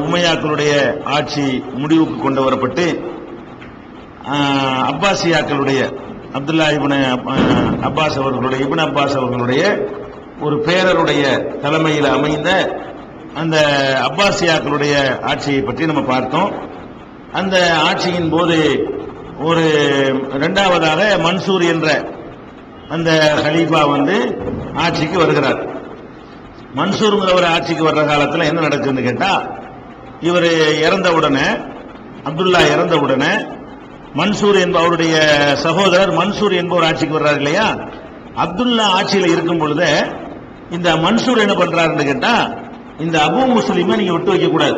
உமையாக்களுடைய ஆட்சி முடிவுக்கு கொண்டு வரப்பட்டு அப்பாசியாக்களுடைய அப்துல்லா இப்னு அப்பாஸ் அவர்களுடைய ஒரு பேரருடைய தலைமையில் அமைந்த அந்த அப்பாசியாக்களுடைய ஆட்சியை பற்றி நம்ம பார்த்தோம். அந்த ஆட்சியின் போது ஒரு இரண்டாவதாக மன்சூர் என்ற அந்த ஹலீஃபா ஆட்சிக்கு வருகிறார். மன்சூருங்கிற ஆட்சிக்கு வர்ற காலத்தில் என்ன நடக்குதுன்னு கேட்டா, இவர் இறந்தவுடனே, அப்துல்லா இறந்தவுடனே மன்சூர் அவருடைய சகோதரர் மன்சூர் என்பவர் ஆட்சிக்கு வர்றாரு இல்லையா. அப்துல்லா ஆட்சியில் இருக்கும் பொழுது இந்த மன்சூர் என்ன பண்றாருன்னு கேட்டா, இந்த அபு முஸ்லிமை நீங்க விட்டு வைக்க கூடாது.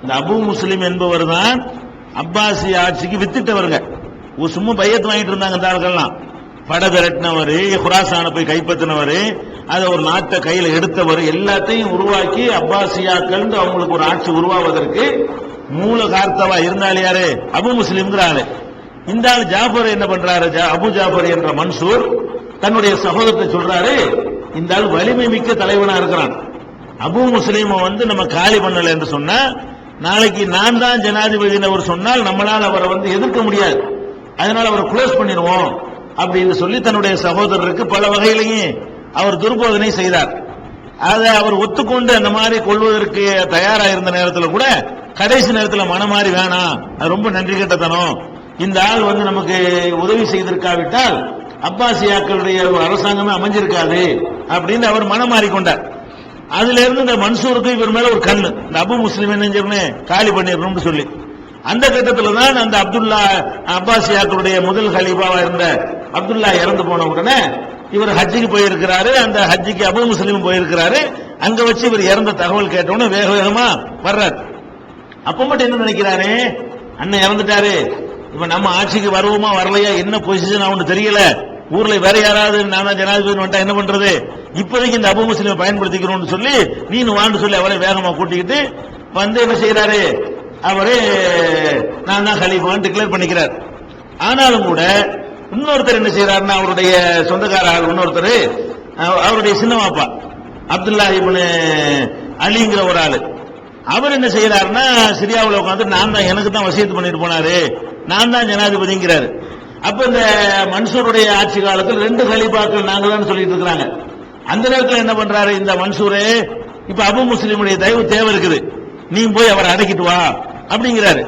இந்த அபு முஸ்லிம் என்பவர் தான் அப்பாசி ஆட்சிக்கு வித்துட்டவருங்க. சும்மா பையத்து வாங்கிட்டு இருந்தாங்க இந்த ஆளுக்கெல்லாம். படை திரட்டினவர், குராசான போய் கைப்பற்றினவர், அதை ஒரு நாட்டை கையில் எடுத்தவர், எல்லாத்தையும் உருவாக்கி அப்பாசியாக்கள் அவங்களுக்கு ஒரு ஆட்சி உருவாவதற்கு மூல கார்த்தவா இருந்தாலும் யாரு? அபு முஸ்லிம்ங்கிற ஆளு. இந்த ஆள் ஜாஃபர் என்ன பண்றாரு? அபு ஜாஃபர் என்ற மன்சூர் தன்னுடைய சகோதரத்தை சொல்றாரு, இந்த ஆள் வலிமை மிக்க தலைவனா இருக்கிறான். அபு முஸ்லீமை நம்ம காலி பண்ணல என்று சொன்னா, நாளைக்கு நான் தான் ஜனாதிபதி அவர் சொன்னால் நம்மளால் அவரை எதிர்க்க முடியாது, அதனால அவரை க்ளோஸ் பண்ணிடுவோம் அப்படின்னு சொல்லி தன்னுடைய சகோதரருக்கு பல வகையிலையும் அவர் துர்போதனை செய்தார். அதை அவர் ஒத்துக்கொண்டு அந்த மாதிரி கொள்வதற்கு தயாராக இருந்த நேரத்தில் கூட கடைசி நேரத்தில் மனமாறி வேணாம், அது ரொம்ப நன்றி கெட்டத்தனம், இந்த ஆள் நமக்கு உதவி செய்திருக்காவிட்டால் அப்பாசியாக்களுடைய அரசாங்கமே அமைஞ்சிருக்காது அப்படின்னு அவர் மனமாறிக்கொண்டார். அதுல இருந்து இந்த மன்சூருக்கு இவர் மேல ஒரு கண்ணு, இந்த அபு முஸ்லிம் என்ன காலி பண்ணிடணும்னு சொல்லி, அந்த கட்டத்தில் தான் அந்த அப்துல்லா அப்பாசியாக்களுடைய முதல் ஹலீஃபாவா இருந்த அப்துல்லா இறந்து போன உடனே இவர் ஹஜ்ஜுக்கு போயிருக்கிறாரு. அந்த ஹஜ்ஜுக்கு அபு முஸ்லிம் போயிருக்கிறாரு. அங்க வச்சு இவர் இறந்த தகவல் கேட்டோன்னு வேக வேகமா வர்றாரு. அப்ப மட்டும் என்ன நினைக்கிறாரு, அண்ணன் இறந்துட்டாரு, இப்ப நம்ம ஆட்சிக்கு வருவோமா வரலையா, என்ன பொசிஷன் அவனு தெரியல, ஊர்ல வேற யாராவது நானா ஜனாதிபதி வந்துட்டா என்ன பண்றது, இப்போதைக்கு இந்த அபு முஸ்லிமை பயன்படுத்திக்கிறோம்னு சொல்லி நீனு வான்னு சொல்லி அவரை வேகமா கூட்டிக்கிட்டு என்ன செய்யறாரு, அவரு நான் தான் ஹலீஃபான்னு டிக்ளேர் பண்ணிக்கிறார். ஆனாலும் கூட இன்னொருத்தர் என்ன செய்யறாருன்னா, அவருடைய சொந்தக்கார ஆள் இன்னொருத்தர், அவருடைய சின்னமாப்பா அப்துல்லா இப்னு அலிங்கிற ஒரு ஆளு, அவர் என்ன செய்யறாருன்னா சிரியாவில் உட்காந்து நான் தான், எனக்கு தான் வசியத்து பண்ணிட்டு போனாரு, நான் தான் ஜனாதிபதிங்கிறாரு. அப்ப இந்த மன்சூருடைய ஆட்சி காலத்தில் 2 ஹலீஃபாக்கள் நாங்க தான் சொல்லிட்டு இருக்கிறாங்க. அந்த நேரத்தில் என்ன பண்றாரு இந்த மன்சூரே, இப்ப அபு முஸ்லிமுடைய தயவு தேவை இருக்குது, நீ போய் அவரை அடக்கிட்டு வா அப்படிங்கிறாரு.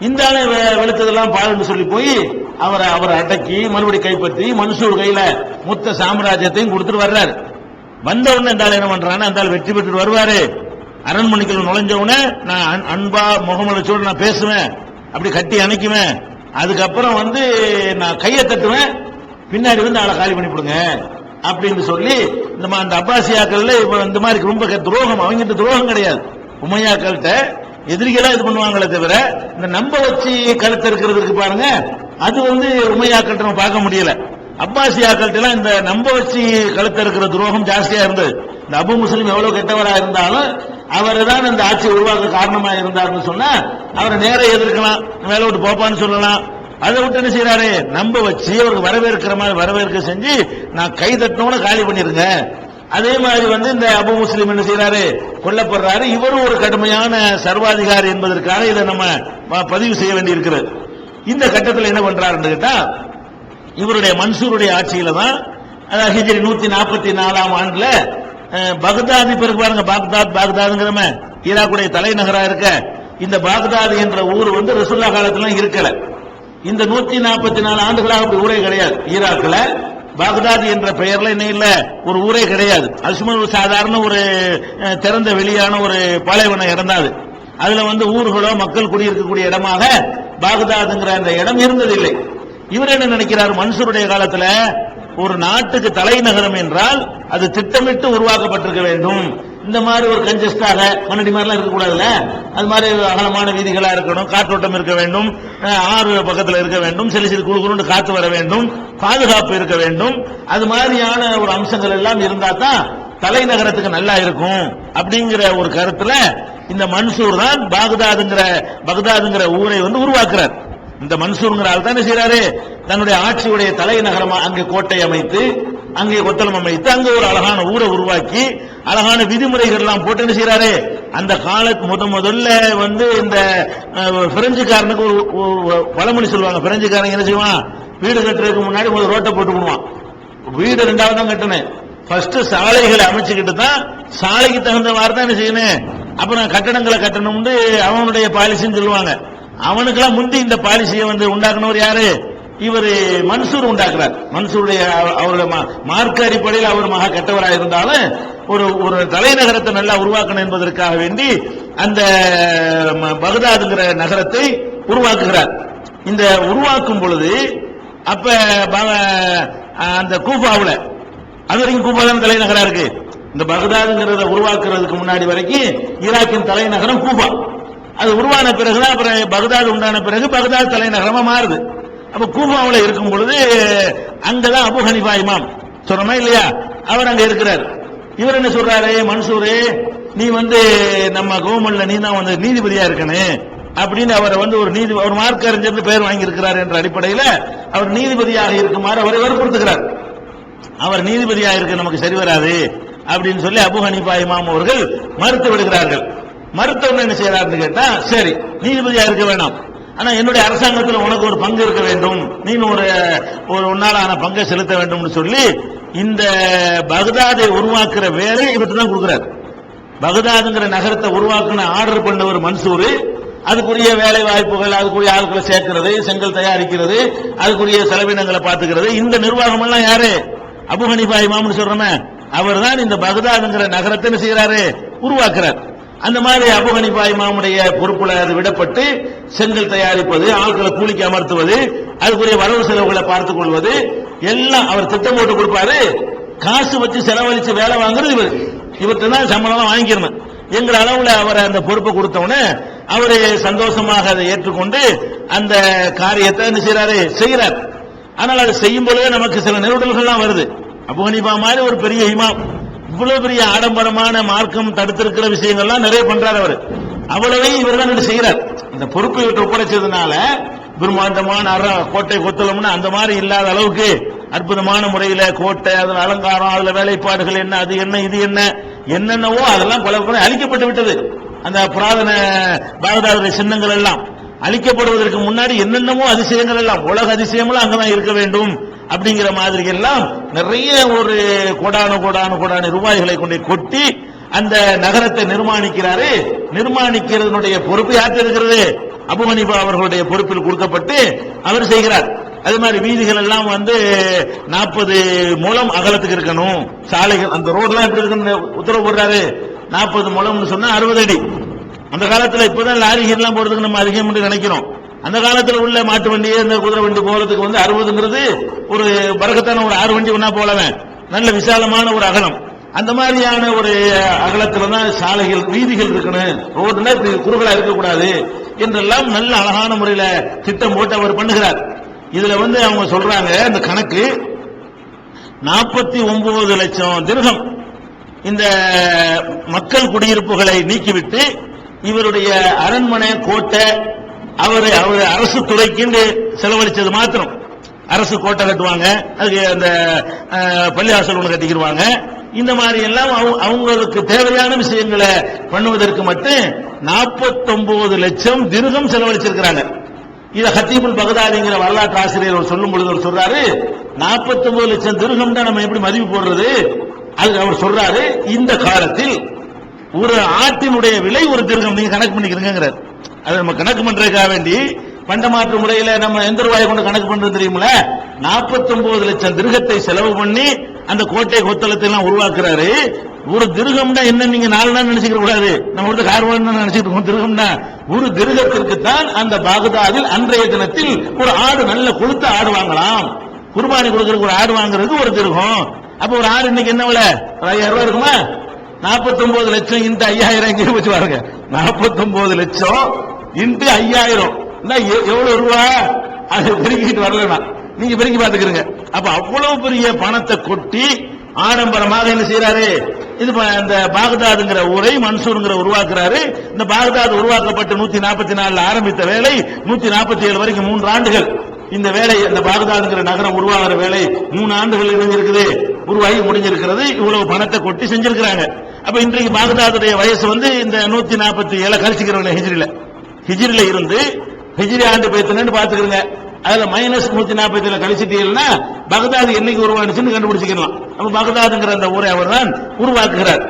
இந்த ஆளு வெளுத்ததெல்லாம் பாருன்னு சொல்லி போய் அவரை அடக்கி மறுபடியும் கைப்பற்றி மன்சூர் கையில மொத்த சாம்ராஜ்யத்தையும் கொடுத்துட்டு வர்றாரு. வந்த உடனே இந்த ஆள் என்ன பண்றான்னு, அந்த ஆள் வெற்றி பெற்று வருவாரு. அரண்மனைக்குள்ள நுழைஞ்ச உடனே நான் அன்பா முகமலச்சோடு நான் பேசுவேன், அப்படி கட்டி அணைக்குவேன், அதுக்கப்புறம் நான் கையை தட்டுவேன், பின்னாடி ஆளை காலி பண்ணிவிடுங்க அப்படின்னு சொல்லி அந்த அப்பாசியாக்கள்ல இந்த மாதிரி ரொம்ப துரோகம், அவங்க துரோகம் கிடையாது, உமையாக்கள்கிட்ட எதிரிகளா இது பண்ணுவாங்களே தவிர இந்த நம்ப வச்சு கழுத்து இருக்கிறதுக்கு பாருங்க, அது உமையாக்கள்கிட்ட நம்ம பார்க்க முடியல. அப்பாசியாக்கள்கிட்ட இந்த நம்ப வச்சு கழுத்து இருக்கிற துரோகம் ஜாஸ்தியா இருந்தது. இந்த அபு முஸ்லிம் எவ்வளவு கெட்டவரா இருந்தாலும் அவர் தான் இந்த ஆட்சி உருவாக்க காரணமா இருந்தாருன்னு சொன்னா அவரை நேர எதிர்க்கலாம், வேலை விட்டு போப்பான்னு சொல்லலாம். அதை விட்டு என்ன செய்யறாரு, நம்ப வச்சு அவருக்கு வரவேற்கிற மாதிரி வரவேற்க செஞ்சு நான் கை தட்டினோட காலி பண்ணிருங்க. அதே மாதிரி இந்த அபு முஸ்லிம் என்ன செய்யறாரு, கொல்லப்படுறாரு. இவரும் ஒரு கடுமையான சர்வாதிகாரி என்பதற்காக இதை நம்ம பதிவு செய்ய வேண்டி இருக்கிறது. இந்த கட்டத்தில் என்ன பண்றாருன்னு கேட்டா, இவருடைய மன்சூருடைய ஆட்சியில தான் ஹிஜ்ரி 144ஆம் ஆண்டுல பக்தாதி பிறகு பாருங்க, பாக்தாதுங்கிறம ஈராக்குடைய தலைநகரா இருக்க இந்த பாக்தாது என்ற ஊர் ரசூலுல்லா காலத்துல இருக்கல. இந்த 144 ஆண்டுகளாக அப்படி ஊரே கிடையாது. ஈராக்ல பாக்தாது என்ற பெயர்ல என்ன இல்ல, ஒரு ஊரே கிடையாது. அது சும்மா ஒரு சாதாரண ஒரு திறந்த வெளியான ஒரு பாலைவன இடம் தான் அது. அதுல ஊர்களோ மக்கள் குடியிருக்கக்கூடிய இடமாக பாக்தாதுங்கிற அந்த இடம் இருந்ததில்லை. இவர் என்ன நினைக்கிறார், மன்சூருடைய காலத்துல ஒரு நாட்டுக்கு தலைநகரம் என்றால் அது திட்டமிட்டு உருவாக்கப்பட்டிருக்க வேண்டும். இந்த மாதிரி ஒரு கஞ்சஸ்டாக மண்ணடி மாதிரிலாம் இருக்கக்கூடாதுல்ல, அது மாதிரி அகலமான வீதிகளா இருக்கணும், காற்றோட்டம் இருக்க வேண்டும், ஆறு பக்கத்தில் இருக்க வேண்டும், சில சிறு குழு காத்து வர வேண்டும், பாதுகாப்பு இருக்க வேண்டும். அது மாதிரியான ஒரு அம்சங்கள் எல்லாம் இருந்தா தான் தலைநகரத்துக்கு நல்லா இருக்கும் அப்படிங்கிற ஒரு கருத்துல இந்த மன்சூர் தான் பக்தாதுங்கிற ஊரை உருவாக்குறார். இந்த மன்சூர்ங்கிற ஆள் தான் செய்யறாரு, தன்னுடைய ஆட்சியுடைய தலைநகரமா அங்கு கோட்டை அமைத்து அங்கே கொத்தளம் அமைத்து அங்க ஒரு அழகான ஊரை உருவாக்கி அழகான விதிமுறைகள் எல்லாம் போட்டு என்ன செய்யறாரு. அந்த காலத்து முதல்ல வந்து இந்த பிரெஞ்சுக்காரனுக்கு ஒரு பழமொழி சொல்லுவாங்க. பிரெஞ்சுக்காரன் என்ன செய்வான், வீடு கட்டுறதுக்கு முன்னாடி ஒரு ரோட்டை போட்டு போடுவான். வீடு 2வது தான் கட்டணும். ஃபர்ஸ்ட் சாலைகளை அமைச்சுக்கிட்டு தான் சாலைக்கு தகுந்த மாதிரி தான் என்ன செய்யணும். அப்புறம் கட்டடங்களை கட்டணும்னு அவனுடைய பாலிசின்னு சொல்லுவாங்க. அவனுக்கெல்லாம் முந்தி இந்த பாலிசியை வந்து உண்டாக்குனவர் யாரு, இவர் மன்சூர் உண்டாக்குறார். மன்சூருடைய அவருடைய மார்க்க அடிப்படையில் அவர் மகா கெட்டவராக இருந்தாலும் ஒரு தலைநகரத்தை நல்லா உருவாக்கணும் என்பதற்காக வேண்டி அந்த பகதாதுங்கிற நகரத்தை உருவாக்குகிறார். இந்த உருவாக்கும் பொழுது அப்ப அந்த கூஃபாவுல அது வரைக்கும் கூஃபா தான் தலைநகரா இருக்கு. இந்த பகதாதுங்கிறத உருவாக்குறதுக்கு முன்னாடி வரைக்கும் ஈராக்கின் தலைநகரம் கூஃபா. அது உருவான பிறகுதான் அப்புறம் பகதாது உண்டான பிறகு பகதாது தலைநகரமா மாறுது. அப்ப கூஃபாவுல இருக்கும் பொழுது அங்கதான் அபு ஹனீஃபா இமாம் சொல்றமா இல்லையா, அவர் அங்க இருக்கிறார். இவர் என்ன சொல்றாரு, மன்சூரே நீ வந்து நம்ம கவர்மெண்ட்ல நீ தான் வந்து நீதிபதியா இருக்கணும் அப்படின்னு அவரை வந்து ஒரு மார்க் அறிஞர் பெயர் வாங்கி இருக்கிறார் என்ற அடிப்படையில் அவர் நீதிபதியாக இருக்குமாறு அவரை வற்புறுத்துகிறார். அவர் நீதிபதியாக இருக்க நமக்கு சரி வராது அப்படின்னு சொல்லி அபு ஹனீஃபா இமாம் அவர்கள் மறுத்து விடுகிறார்கள். மறுத்தவர்கள் என்ன செய்யறாருன்னு கேட்டா, சரி நீதிபதியா இருக்க வேண்டாம், ஆனா என்னுடைய அரசாங்கத்தில் உனக்கு ஒரு பங்கு இருக்க வேண்டும், நீ ஒரு உன்னாலான பங்கை செலுத்த வேண்டும் சொல்லி இந்த பகதாதை உருவாக்குற வேலை இவர்கிட்ட தான் கொடுக்கிறார். பகதாதுங்கிற நகரத்தை உருவாக்குன ஆர்டர் பண்ணவர் மன்சூர். அதுக்குரிய வேலை வாய்ப்புகள், அதுக்குரிய ஆட்களை சேர்க்கிறது, செங்கல் தயாரிக்கிறது, அதுக்குரிய செலவினங்களை பார்த்துக்கிறது, இந்த நிர்வாகம் எல்லாம் யாரு, அபு ஹனீஃபா இமாம்னு சொல்றோமே அவர் தான் இந்த பகதாதுங்கிற நகரத்தை என்ன செய்யறாரு, உருவாக்குறார். அந்த மாதிரி அபு ஹனீஃபா இமாமுடைய பொறுப்புல அது விடப்பட்டு செங்கல் தயாரிப்பது, ஆட்களை கூலிக்கு அமர்த்துவது, அதுக்குரிய வரவு செலவுகளை பார்த்துக் கொள்வது எல்லாம் அவர் திட்டம் போட்டு கொடுப்பாரு. காசு வச்சு செலவழிச்சு வேலை வாங்குறது இவர்கிட்ட தான் சம்பளம் வாங்கிக்கணும் என்கிற அளவுல அவர் அந்த பொறுப்பை கொடுத்தவனே அவரு சந்தோஷமாக அதை ஏற்றுக்கொண்டு அந்த காரியத்தை என்ன செய்யறாரு. ஆனால் அதை செய்யும் பொழுதே நமக்கு சில நெருடல்கள்லாம் வருது. அபு ஹனீஃபா மாதிரி ஒரு பெரிய இமாம் இவ்வளவு பெரிய ஆடம்பரமான மார்க்கம் தடுத்திருக்கிற விஷயங்கள்லாம் நிறைய பண்றாரு. அவர் அவ்வளவையும் இவர் தான் செய்யறார். இந்த பொறுப்பை இவற்றை ஒப்படைச்சதுனால பிரம்மாண்டமான கோட்டை கொத்தளம்னு அந்த மாதிரி இல்லாத அளவுக்கு அற்புதமான முறையில கோட்டை, அதுல அலங்காரம், அதுல வேலைப்பாடுகள் என்ன, அது என்ன, இது என்ன, என்னென்னவோ அதெல்லாம் பல அழிக்கப்பட்டு விட்டது. அந்த புராதன பாகதாதுடைய சின்னங்கள் எல்லாம் அழிக்கப்படுவதற்கு முன்னாடி என்னென்னமோ அதிசயங்கள் எல்லாம், உலக அதிசயங்களும் அங்கதான் இருக்க வேண்டும் அப்படிங்கிற மாதிரி எல்லாம் நிறைய ஒரு கோடான ரூபாய்களை கொண்டு கொட்டி அந்த நகரத்தை நிர்மாணிக்கிறாரு. நிர்மாணிக்கிறதுடைய பொறுப்பு யார்கிட்ட இருக்கிறது, அபு ஹனீஃபா அவர்களுடைய பொறுப்பில் கொடுக்கப்பட்டு அவர் செய்கிறார். அது மாதிரி வீதிகள் எல்லாம் வந்து 40 முழம் அகலத்துக்கு இருக்கணும், சாலைகள் அந்த ரோட்லாம் எப்படி இருக்குன்னு உத்தரவு போடுறாரு. 40 முழம்னு சொன்னா 60 அடி. அந்த காலத்துல இப்பதான் லாரிகள்லாம் போறதுக்கு நம்ம அதிகம் என்று நினைக்கிறோம். அந்த காலத்துல உள்ள மாட்டு வண்டி, இந்த குதிரை வண்டி போறதுக்கு வந்து 60ங்கிறது ஒரு பரக்கத்தான ஒரு 6 வண்டி ஒன்னா போலவேன், நல்ல விசாலமான ஒரு அகலம். அந்த மாதிரியான ஒரு அகலத்துல தான் சாலைகள், வீதிகள் இருக்கணும், ரோடுல குறுகலா இருக்கக்கூடாது என்றெல்லாம் நல்ல அழகான முறையில திட்டம் போட்டு அவர் பண்ணுகிறார். இதுல வந்து அவங்க சொல்றாங்க இந்த கணக்கு 49 லட்சம் திர்ஹம் இந்த மக்கள் குடியிருப்புகளை நீக்கிவிட்டு இவருடைய அரண்மனை, கோட்டை, அவர் அரசு துறைக்கு செலவழிச்சது மாத்திரம். அரசு கோட்டை கட்டுவாங்க, அதுக்கு அந்த பள்ளிவாசல் ஒன்று கட்டிக்கிடுவாங்க. இந்த மாதிரி எல்லாம் அவங்களுக்கு தேவையான விஷயங்களை பண்ணுவதற்கு மட்டும் 49 லட்சம் திர்ஹம் செலவழிச்சிருக்கிறாங்க. இத ஹத்தீபுல் பகதாதிங்கிற வரலாற்று ஆசிரியர் சொல்லும் பொழுது அவர் சொல்றாரு, 49 லட்சம் திர்ஹம் தான் நம்ம எப்படி மதிப்பு போடுறது. அதுக்கு அவர் சொல்றாரு, இந்த காலத்தில் ஒரு ஆட்டினுடைய விலை ஒரு திர்ஹம், நீங்க கணக்கு பண்ணிக்கிறீங்கிறார். அதை நம்ம கணக்கு பண்றதுக்காக வேண்டி பண்டமாற்று முறையில நம்ம எந்த ரூபாயை கொண்டு கணக்கு பண்றது தெரியுமில, 49 லட்சம் திர்ஹத்தை செலவு பண்ணி அந்த கோட்டை கொத்தளத்தை எல்லாம் உருவாக்குறாரு. ஒரு திர்ஹம்னா என்ன, நீங்க 4 நாள் நினைச்சுக்க கூடாது, நம்ம வந்து கார்வான் நினைச்சிட்டு இருக்கோம். திர்ஹம்னா ஒரு திர்ஹத்திற்கு தான் அந்த பாகதாதில் அன்றைய தினத்தில் ஒரு ஆடு, நல்ல கொழுத்த ஆடு வாங்கலாம். குர்பானி கொடுக்கறதுக்கு ஒரு ஆடு வாங்குறதுக்கு ஒரு திர்ஹம். அப்ப ஒரு ஆடு இன்னைக்கு என்ன விலை, 5000 ரூபாய் இருக்குமா? 49 லட்சம் இன்ட்டு 5000 எங்க வச்சு பாருங்க. 49 லட்சம் இன்ட்டு 5000 எவ்வளவு ரூபா, அது பெருக்கிட்டு வரலன்னா நீங்க பெருக்கி பாத்துக்கிறீங்க. அப்ப அவ்வளவு பெரிய பணத்தை கொட்டி ஆடம்பரமாக என்ன செய்யறாரு, இது இந்த பாகதாதுங்கிற ஊரை மன்சூர்ங்கிற உருவாக்குறாரு. இந்த பாகதாது உருவாக்கப்பட்டு 144 ஆரம்பித்த வேலை 147 வரைக்கும் 3 ஆண்டுகள் இந்த வேலை, இந்த பாகதாதுங்கிற நகரம் உருவாகிற வேலை 3 ஆண்டுகள் இருக்குது. உருவாகி முடிஞ்சிருக்கிறது. இவ்வளவு பணத்தை கொட்டி செஞ்சிருக்கிறாங்க. அப்ப இன்றைக்கு பாக்தாதுடைய வயசு வந்து இந்த 147 கழிச்சுக்கிறவங்க ஹிஜ்ரில இருந்து ஹிஜ்ரி ஆண்டு பேத்துன்னு பாத்துக்கிறங்க. அதுல -147 கழிச்சிட்டீங்கன்னா பகதாது என்னைக்கு உருவானுச்சுன்னு கண்டுபிடிச்சிக்கலாம். அப்ப பகதாதுங்கிற அந்த ஊரை அவர் தான் உருவாக்குகிறார்.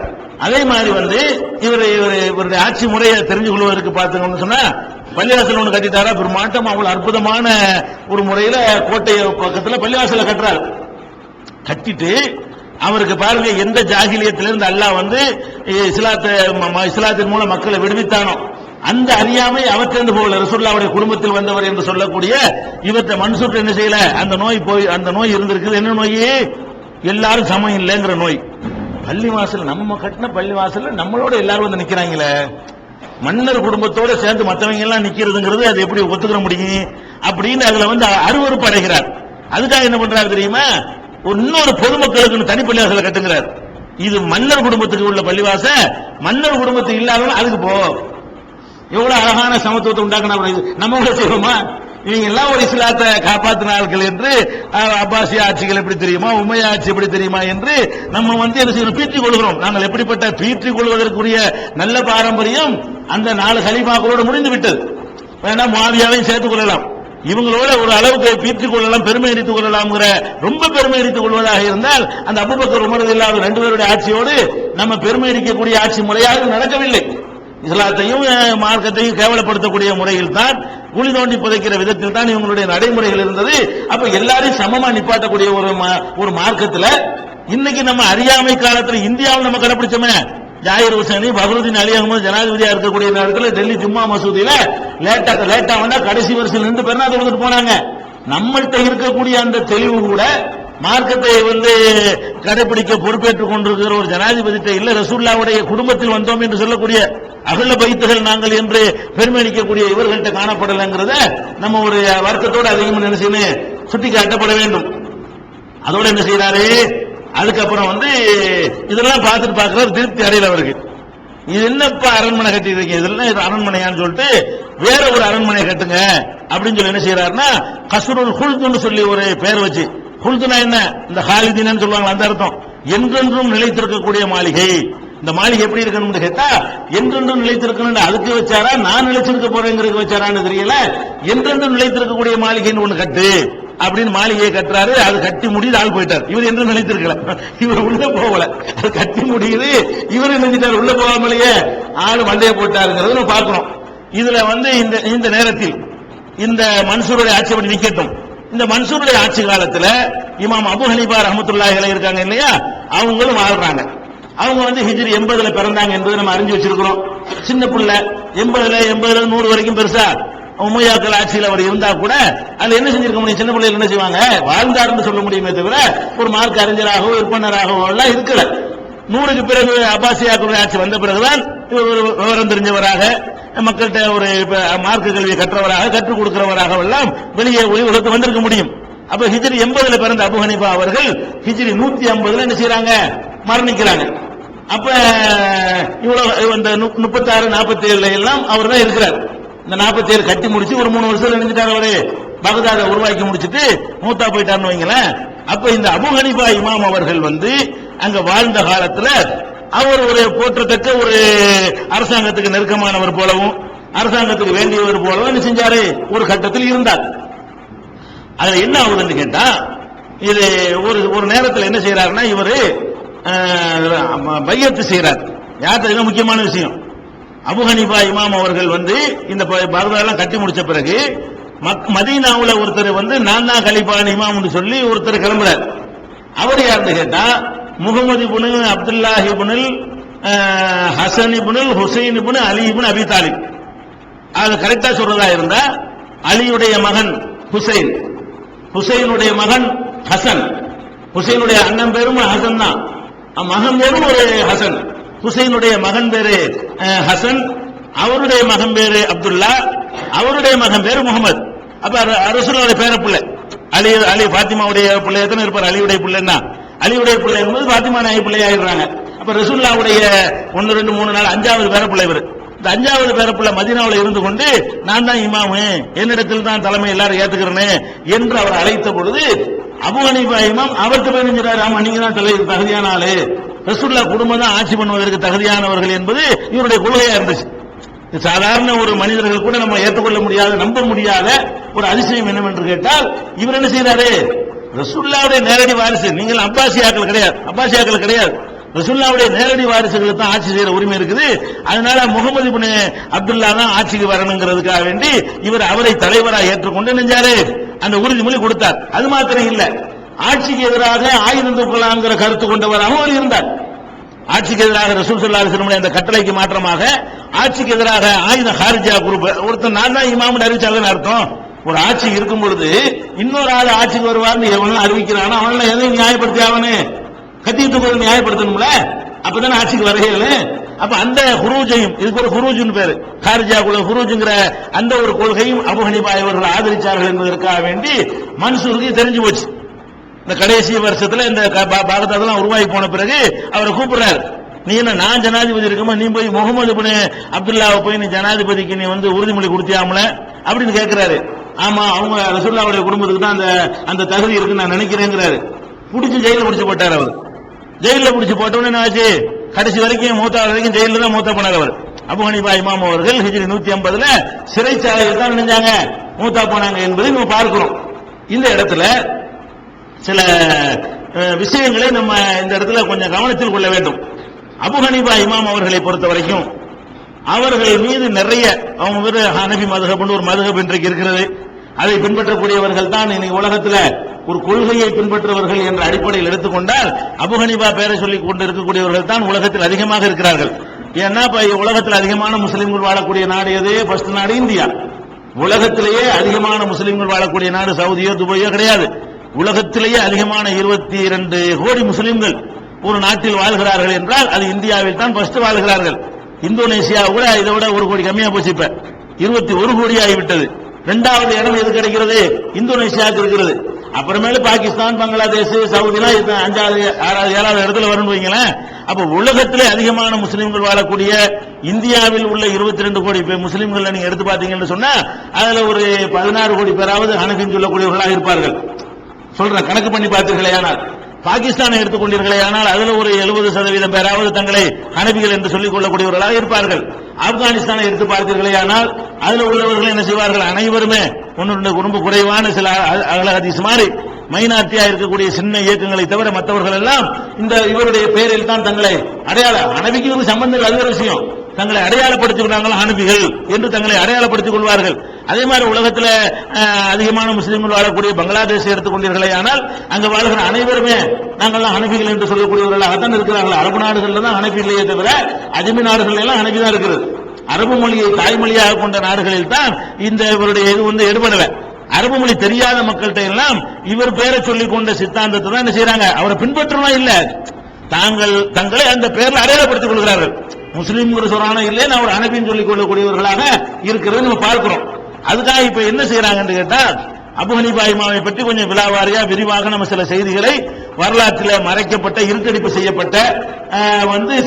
அதே மாதிரி வந்து இவருடைய ஆட்சி முறையை தெரிஞ்சு கொள்வதற்கு பார்த்தோம்னு சொன்னா பள்ளிவாசல் ஒன்று கட்டிட்டாரா பெருமாட்டம். அவ்வளவு அற்புதமான ஒரு முறையில கோட்டை பக்கத்துல பள்ளிவாசல கட்டுறாரு. கட்டிட்டு அவருக்கு பாருங்க எந்த ஜாகிலியத்திலிருந்து அல்லாஹ் வந்து இஸ்லாத்தின் மூலம் மக்களை விடுவித்தானோ அந்த அறியாமை அவற்றிருந்து போகல. ரசூலுல்லாஹ்வுடைய குடும்பத்தில் வந்தவர் என்று சொல்லக்கூடிய இவற்றை மன்சூர் என்ன செய்யல. அந்த நோய் இருந்திருக்குது. என்ன நோய்? எல்லாரும் சமம் இல்லைங்கிற நோய். பள்ளிவாசல் நம்ம கட்டின பள்ளிவாசல் நம்மளோட எல்லாரும் வந்து நிக்கிறாங்களே, மன்னர் குடும்பத்தோட சேர்ந்து மற்றவங்க எல்லாம் நிக்கிறதுங்கிறது அது எப்படி ஒத்துக்கிற முடியும் அப்படின்னு அதுல வந்து அருவருப்பு அடைகிறார். அதுக்காக என்ன பண்றாரு தெரியுமா? இன்னொரு பொதுமக்களுக்கு தனி பள்ளிவாசல கட்டுங்கிறார். இது மன்னர் குடும்பத்துக்கு உள்ள பள்ளிவாச, மன்னர் குடும்பத்துக்கு இல்லாதவங்க அதுக்கு போ. எவ்வளவு அழகான சமத்துவத்தை உண்டாக்கணும். நம்ம கூட செய்வோமா? இவங்க எல்லாம் ஒரு இஸ்லாத்தை காப்பாற்றினார்கள் என்று அப்பாசிய ஆட்சிகள் எப்படி தெரியுமா, உமையா ஆட்சி எப்படி தெரியுமா என்று நம்ம வந்து என்ன செய்யணும்? பீற்றிக் கொள்கிறோம். நாங்கள் எப்படிப்பட்ட பீற்றிக் கொள்வதற்குரிய நல்ல பாரம்பரியம் அந்த 4 கலீஃபாக்களோடு முடிந்து விட்டது. வேணா முஆவியாவையும் சேர்த்துக் கொள்ளலாம். இவங்களோட ஒரு அளவுக்கு பீற்றிக் கொள்ளலாம், பெருமை அடித்துக் கொள்ளலாம்ங்கிற ரொம்ப பெருமை அடித்துக் கொள்வதாக இருந்தால் அந்த அபூபக்கர் உமர் ரலியல்லாஹு 2 பேருடைய ஆட்சியோடு நம்ம பெருமை அடிக்கக்கூடிய ஆட்சி முறையாக நடக்கவில்லை. இஸ்லாத்தையும் மார்க்கத்தையும் கேவலப்படுத்தக்கூடிய முறையில் தான், குழி தோண்டி புதைக்கிற விதத்தில் தான் இவங்களுடைய நடைமுறைகள் இருந்தது. அப்ப எல்லாரையும் சமமா நிப்பாட்டக்கூடிய ஒரு மார்க்கத்துல இன்னைக்கு நம்ம அறியாமை காலத்துல இந்தியாவில் நம்ம கடைபிடிச்சோமே, ஜாகிர் ஹுசைனி பஹ்ருதீன் அலி அஹ்மத் ஜனாதிபதியா இருக்கக்கூடிய நேரத்தில் டெல்லி ஜும்மா மசூதியில லேட்டா வந்தா கடைசி வரிசையில் 2 பேர் தான் கொடுத்துட்டு போனாங்க. நம்மள்கிட்ட இருக்கக்கூடிய அந்த தெளிவு கூட மார்க்கத்தை வந்து கடைபிடிக்க பொறுப்பேற்றுக் கொண்டிருக்கிற ஒரு ஜனாதிபதிட்ட இல்ல. ரசூலுல்லாஹ்வுடைய குடும்பத்தில் வந்தோம் என்று சொல்லக்கூடிய அகல பைத்துகள் நாங்கள் என்று பெருமை அளிக்கக்கூடிய இவர்கள்ட்ட காணப்படலைங்கிறத நம்ம ஒரு வருத்தத்தோடு அதிகமாக என்ன செய்யணும்? சுட்டி காட்டப்பட வேண்டும். அதோட என்ன செய்யறாரு? அதுக்கப்புறம் வந்து இதெல்லாம் பார்த்துட்டு பார்க்கிறார், திருப்தி அடையில அவருக்கு. இது என்னப்பா அரண்மனை கட்டி இருக்கீங்க, இதெல்லாம் இது அரண்மனையான்னு சொல்லிட்டு வேற ஒரு அரண்மனை கட்டுங்க அப்படின்னு சொல்லி என்ன செய்யறாருன்னா கஸ்ருல் ஹுல்துன்னு சொல்லி ஒரு பெயர் வச்சு, ஹுல்துனா என்ன? இந்த ஹாலிதீன்னு சொல்லுவாங்க, அந்த அர்த்தம். என்றென்றும் நிலைத்திருக்கக்கூடிய மாளிகை. இந்த மாளிகை எப்படி இருக்கணும்னு கேட்டா என்றென்றும் நிலைத்திருக்கணும். அதுக்கு வச்சாரா நான் நிலைச்சிருக்க போறேங்கிறதுக்கு வச்சாரான்னு தெரியல. என்றென்றும் நிலைத்திருக்கக்கூடிய மாளிகைன்னு ஒண்ணு கட்டு அப்படின்னு மாளிகையை கட்டுறாரு. அது கட்டி முடியுது, ஆள் போயிட்டார். இவர் என்றும் நிலைத்திருக்கல, இவர் உள்ள போகல. அது கட்டி முடியுது, இவர் நினைச்சிட்டார் உள்ள போகாமலேயே ஆளு மண்டையை போட்டாருங்கிறது நம்ம பார்க்கிறோம். இதுல வந்து இந்த நேரத்தில் இந்த மன்சூருடைய ஆட்சி அப்படி நிக்கட்டும். இந்த மன்சூருடைய ஆட்சி காலத்துல இமாம் அபு ஹனீஃபா ரஹ்மத்துல்லாஹி அலைஹி இருக்காங்க இல்லையா, அவங்களும் வாழ்றாங்க. அவங்க வந்து ஹிஜ்ரி 80ல பிறந்தாங்க என்பதை நம்ம அறிஞ்சு வச்சிருக்கிறோம். சின்ன பிள்ளை 80ல 100 வரைக்கும் பெருசா உமையாக்கள் ஆட்சியில் அவர் இருந்தா கூட அதுல என்ன செஞ்சிருக்க முடியும்? சின்ன பிள்ளைகள் என்ன செய்வாங்க? வாழ்ந்தாருன்னு சொல்ல முடியுமே தவிர ஒரு மார்க் அறிஞராகவோ விற்பனராகவோ எல்லாம் இருக்கல. 100க்கு பிறகு அப்பாசியாக்களுடைய ஆட்சி வந்த பிறகுதான் ஒரு விவரம் தெரிஞ்சவராக, மக்கள்கிட்ட ஒரு மார்க்க கல்வியை கற்றவராக, கற்றுக் கொடுக்கிறவராக எல்லாம் வெளியே உலகத்துக்கு வந்திருக்க முடியும். அப்ப ஹிஜ்ரி 80ல பிறந்த அபு ஹனீஃபா அவர்கள் ஹிஜ்ரி 150ல என்ன செய்யறாங்க? மரணிக்கிறாங்க. அப்ப இவ்வளவு இந்த 36 47 எல்லாம் அவர் தான் இருக்கிறார். இந்த 47 கட்டி முடிச்சு ஒரு 3 வருஷம் நினைச்சிட்டாரு. அவரு பகதாதை உருவாக்கி முடிச்சுட்டு மூத்தா போயிட்டாருன்னு வைங்களேன். அப்ப இந்த அபு ஹனீஃபா இமாம் அவர்கள் வந்து அங்க வாழ்ந்த காலத்துல அவர் ஒரு போற்றத்தக்க ஒரு அரசாங்கத்துக்கு நெருக்கமானவர் போலவும் அரசாங்கத்துக்கு வேண்டியவர் போலவும் என்ன செஞ்சாரு? ஒரு கட்டத்தில் இருந்தார். அதுல என்ன ஆகுதுன்னு கேட்டா, இது ஒரு நேரத்தில் என்ன செய்யறாருன்னா இவரு பையத்து செய்யறார். யாருக்கு முக்கியமான விஷயம், அபு ஹனீஃபா இமாம் அவர்கள் வந்து இந்த பகதாதெல்லாம் கட்டி முடிச்ச பிறகு மதீனாவுல ஒருத்தர் வந்து நான் தான் கலீஃபான் இமாம்னு சொல்லி ஒருத்தர் கிளம்புறார். அவர் யாருன்னு கேட்டா முகமது இப்னு அப்துல்லாஹ் இப்னு ஹசன் இப்னு ஹுசைன் இப்னு அலி இப்னு அபி தாலிப். அது கரெக்டா சொல்றதா இருந்தா அலியுடைய மகன் ஹுசைன், ஹுசைனுடைய மகன் ஹசன், ஹுசைனுடைய அண்ணன் பேரும் ஹசன் தான், மகன் பேரும் ஒரு ஹசன். ஹுசைனுடைய மகன் பேரு ஹசன், அவருடைய மகன் பேரு அப்துல்லா, அவருடைய மகன் பேரு முகமது. அப்ப ரசூலுல்லாஹ்வுடைய பேர பிள்ளை அலி ஃபாத்திமாவுடைய பிள்ளை எத்தனை இருப்பார்? அலியுடைய பிள்ளைன்னா அலியுடைய பிள்ளை என்பது ஃபாத்திமா நாயகி பிள்ளை ஆயிடுறாங்க. அப்ப ரசூலுல்லாஹ்வுடைய 1 2 3 4 5வது பேர பிள்ளை இவர். இந்த 5வது பிறப்புல மதீனாவில் இருந்து கொண்டு நான் தான் இமாமு, என்னிடத்தில் தான் தலைமை எல்லாரும் ஏத்துக்கிறேன் என்று அவர் அழைத்த பொழுது அபூ ஹனீஃபா இமாம் அவருக்கு போய் நின்றாரு, ஆமா நீங்க தான் தகுதியான ஆளு, ரசூலுல்லாஹ் குடும்பம் தான் ஆட்சி பண்ணுவதற்கு தகுதியானவர்கள் என்பது இவருடைய கொள்கையா இருந்துச்சு. சாதாரண ஒரு மனிதர்கள் கூட நம்ம ஏற்றுக்கொள்ள முடியாத, நம்ப முடியாத ஒரு அதிசயம் என்னவென்று கேட்டால், இவர் என்ன செய்யறாரு, ரசூலுல்லாஹ்வுடைய நேரடி வாரிசு, நீங்கள் அப்பாசியாக்கள் கிடையாது, ரசூலுல்லாஹ்வுடைய நேரடி வாரிசுகளுக்கு தான் ஆட்சி செய்யற உரிமை இருக்குது. அதனால முகமது இப்னு அப்துல்லா தான் ஆட்சிக்கு வரணுங்கிறதுக்காக வேண்டி இவர் அவரை தலைவராக ஏற்றுக்கொண்டு நெஞ்சாரு அந்த உறுதிமொழி கொடுத்தார். அது மாத்திரம் இல்ல, ஆட்சிக்கு எதிராக ஆயுதம் தூக்கலாங்கிற கருத்து கொண்டவராகவும் அவர் இருந்தார். ஆட்சிக்கு எதிராக ரசூல் ஸல்லல்லாஹு அலைஹி வஸல்லம் அந்த கட்டளைக்கு மாற்றமாக ஆட்சிக்கு எதிராக ஆயுத ஹாரிஜா குரூப் ஒருத்தர் நான் தான் இமாம்னு அறிவிச்சாங்கன்னு அர்த்தம். ஒரு ஆட்சி இருக்கும் பொழுது இன்னொரு ஆள் ஆட்சிக்கு வருவார்னு எவனும் அறிவிக்கிறானோ அவனை எதையும் நியாயப்படுத்தி அவனு கத்திட்டு நியாயப்படுத்தணும்ல, அப்பதானே ஆட்சிக்கு வரையல. அப்ப அந்த ஹுரூஜையும், இதுக்கு ஒரு ஹுரூஜ்னு பேரு, ஹாரிஜாக்குள்ள ஹுரூஜ்ங்கிற அந்த ஒரு கொள்கையும் அபூ ஹனீஃபா இவர்கள் ஆதரிச்சார்கள் என்பதற்காக வேண்டி மன்சூருக்கு தெரிஞ்சு போச்சு. இந்த கடைசி வருஷத்துல இந்த பாகதாதெல்லாம் உருவாகி போன பிறகு அவரை கூப்பிடுறாரு, நீ என்ன நான் ஜனாதிபதி இருக்குமா, நீ போய் முகமது இப்னு அப்துல்லாவை போய் நீ ஜனாதிபதிக்கு நீ உறுதிமொழி கொடுத்தியாமல அப்படின்னு கேட்கிறாரு. ஆமா அவங்க ரசூலுல்லாஹ்வுடைய குடும்பத்துக்கு தான் அந்த தகுதி இருக்குன்னு நான் நினைக்கிறேங்கிறாரு. பிடிச்சி ஜெயில பிடிச்சு போட்டார். அவர் ஜெயில பிடிச்சு போட்டவொன்னு என்ன ஆச்சு, கடைசி வரைக்கும் மூத்தா வரைக்கும் ஜெயில தான் மூத்தா போனார். அவர் அபூ ஹனீஃபா இமாம் அவர்கள் ஹிஜ்ரி 150 சிறைச்சாலையில் தான் நினைஞ்சாங்க, மூத்தா போனாங்க என்பதை நம்ம பார்க்கிறோம். இந்த இடத்துல சில விஷயங்களை நம்ம இந்த இடத்துல கொஞ்சம் கவனத்தில் கொள்ள வேண்டும். அபூ ஹனீஃபா இமாம் அவர்களை பொறுத்த வரைக்கும் அவர்கள் மீது நிறைய, அவங்க ஹனஃபி மதுஹப்னு ஒரு மதுஹப் இன்றைக்கு இருக்கிறது, அதை பின்பற்றக்கூடியவர்கள் தான் இன்னைக்கு உலகத்தில் ஒரு கொள்கையை பின்பற்றுவர்கள் என்ற அடிப்படையில் எடுத்துக்கொண்டால் அபூ ஹனீஃபா பெயரை சொல்லிக் கொண்டு இருக்கக்கூடியவர்கள் தான் உலகத்தில் அதிகமாக இருக்கிறார்கள். ஏன்னா இப்ப உலகத்தில் அதிகமான முஸ்லிம்கள் வாழக்கூடிய நாடு எது? ஃபர்ஸ்ட் நாடு இந்தியா. உலகத்திலேயே அதிகமான முஸ்லிம்கள் வாழக்கூடிய நாடு சவுதியோ துபாயோ கிடையாது. உலகத்திலேயே அதிகமான 22 கோடி முஸ்லிம்கள் ஒரு நாட்டில் வாழ்கிறார்கள் என்றால் அது இந்தியாவில் தான் ஃபர்ஸ்ட் வாழ்கிறார்கள். இந்தோனேசியா கூட இதை விட 1 கோடி கம்மியா போச்சு, இப்ப 21 கோடி ஆகிவிட்டது. 2வது இடம் எது கிடைக்கிறது? இந்தோனேசியாவுக்கு இருக்கிறது. அப்புறமேல பாகிஸ்தான், பங்களாதேஷ், சவுதிலாம் 5வது 6வது 7வது இடத்துல வரும்னு வைங்களேன். அப்ப உலகத்திலே அதிகமான முஸ்லிம்கள் வாழக்கூடிய இந்தியாவில் உள்ள 22 கோடி முஸ்லிம்கள் நீங்க எடுத்து பாத்தீங்கன்னு சொன்னா அதுல ஒரு 16 கோடி பேராவது ஹனஃபின்னு சொல்லக்கூடியவர்களாக இருப்பார்கள். சொல்ற கணக்கு பண்ணி பார்த்தீர்களே ஆனால், பாகிஸ்தானை எடுத்துக்கொண்டீர்களே ஆனால் அதுல ஒரு 70% பேராவது தங்களை ஹனபிகள் என்று சொல்லிக் கொள்ளக்கூடியவர்களாக இருப்பார்கள். ஆப்கானிஸ்தானை எடுத்து பார்த்தீர்களே ஆனால் அதுல உள்ளவர்கள் என்ன செய்வார்கள், அனைவருமே 1-2 ரொம்ப குறைவான சில அகலஹதீஸ் மாதிரி மைனாரிட்டியா இருக்கக்கூடிய சின்ன இயக்கங்களை தவிர மற்றவர்கள் எல்லாம் இந்த இவருடைய பெயரில் தான் தங்களை ஹனபிக்கு சம்பந்தம் அது ஒரு விஷயம், தங்களை அடையாளப்படுத்திக் ஹனபிகள் என்று தங்களை அடையாளப்படுத்திக் கொள்வார்கள். அதே மாதிரி உலகத்தில் அதிகமான முஸ்லிம்கள் வாழக்கூடிய பங்களாதேஷ் எடுத்துக்கொண்டீர்களே ஆனால் அங்கு வாழ்கிற அனைவருமே நாங்கள் ஹனபிகள் என்று சொல்லக்கூடியவர்களாகத்தான் இருக்கிறார்கள். அரபு நாடுகளில் தான் ஹனபி இல்லையே தவிர அஜ்மி நாடுகள் எல்லாம் ஹனபி தான் இருக்கிறது. அரபு மொழியை தாய்மொழியாக கொண்ட நாடுகளில் தான் இந்த இவருடைய இது எடுபடல. அரபு மொழி தெரியாத மக்கள்கிட்ட எல்லாம் இவர் பெயரை சொல்லிக் கொண்ட சித்தாந்தத்தை தான் என்ன செய்யறாங்க, அவரை பின்பற்றணும் இல்ல, தங்களை அந்த பெயரில் அடையாளப்படுத்திக் கொள்கிறார்கள். முஸ்லீம்ங்கிற சொரான இல்லை, நான் ஒரு ஹனபின்னு சொல்லிக் கொள்ளக்கூடியவர்களாக இருக்கிறது நம்ம பார்க்கிறோம். அதுக்காக இப்ப என்ன செய்யறாங்கன்னு கேட்டா, அபூ ஹனீஃபா இமாமை பற்றி கொஞ்சம் விலாவாரியா விரிவாக நம்ம சில செய்திகளை வரலாற்றில் மறைக்கப்பட்ட இருட்டடிப்பு செய்யப்பட்ட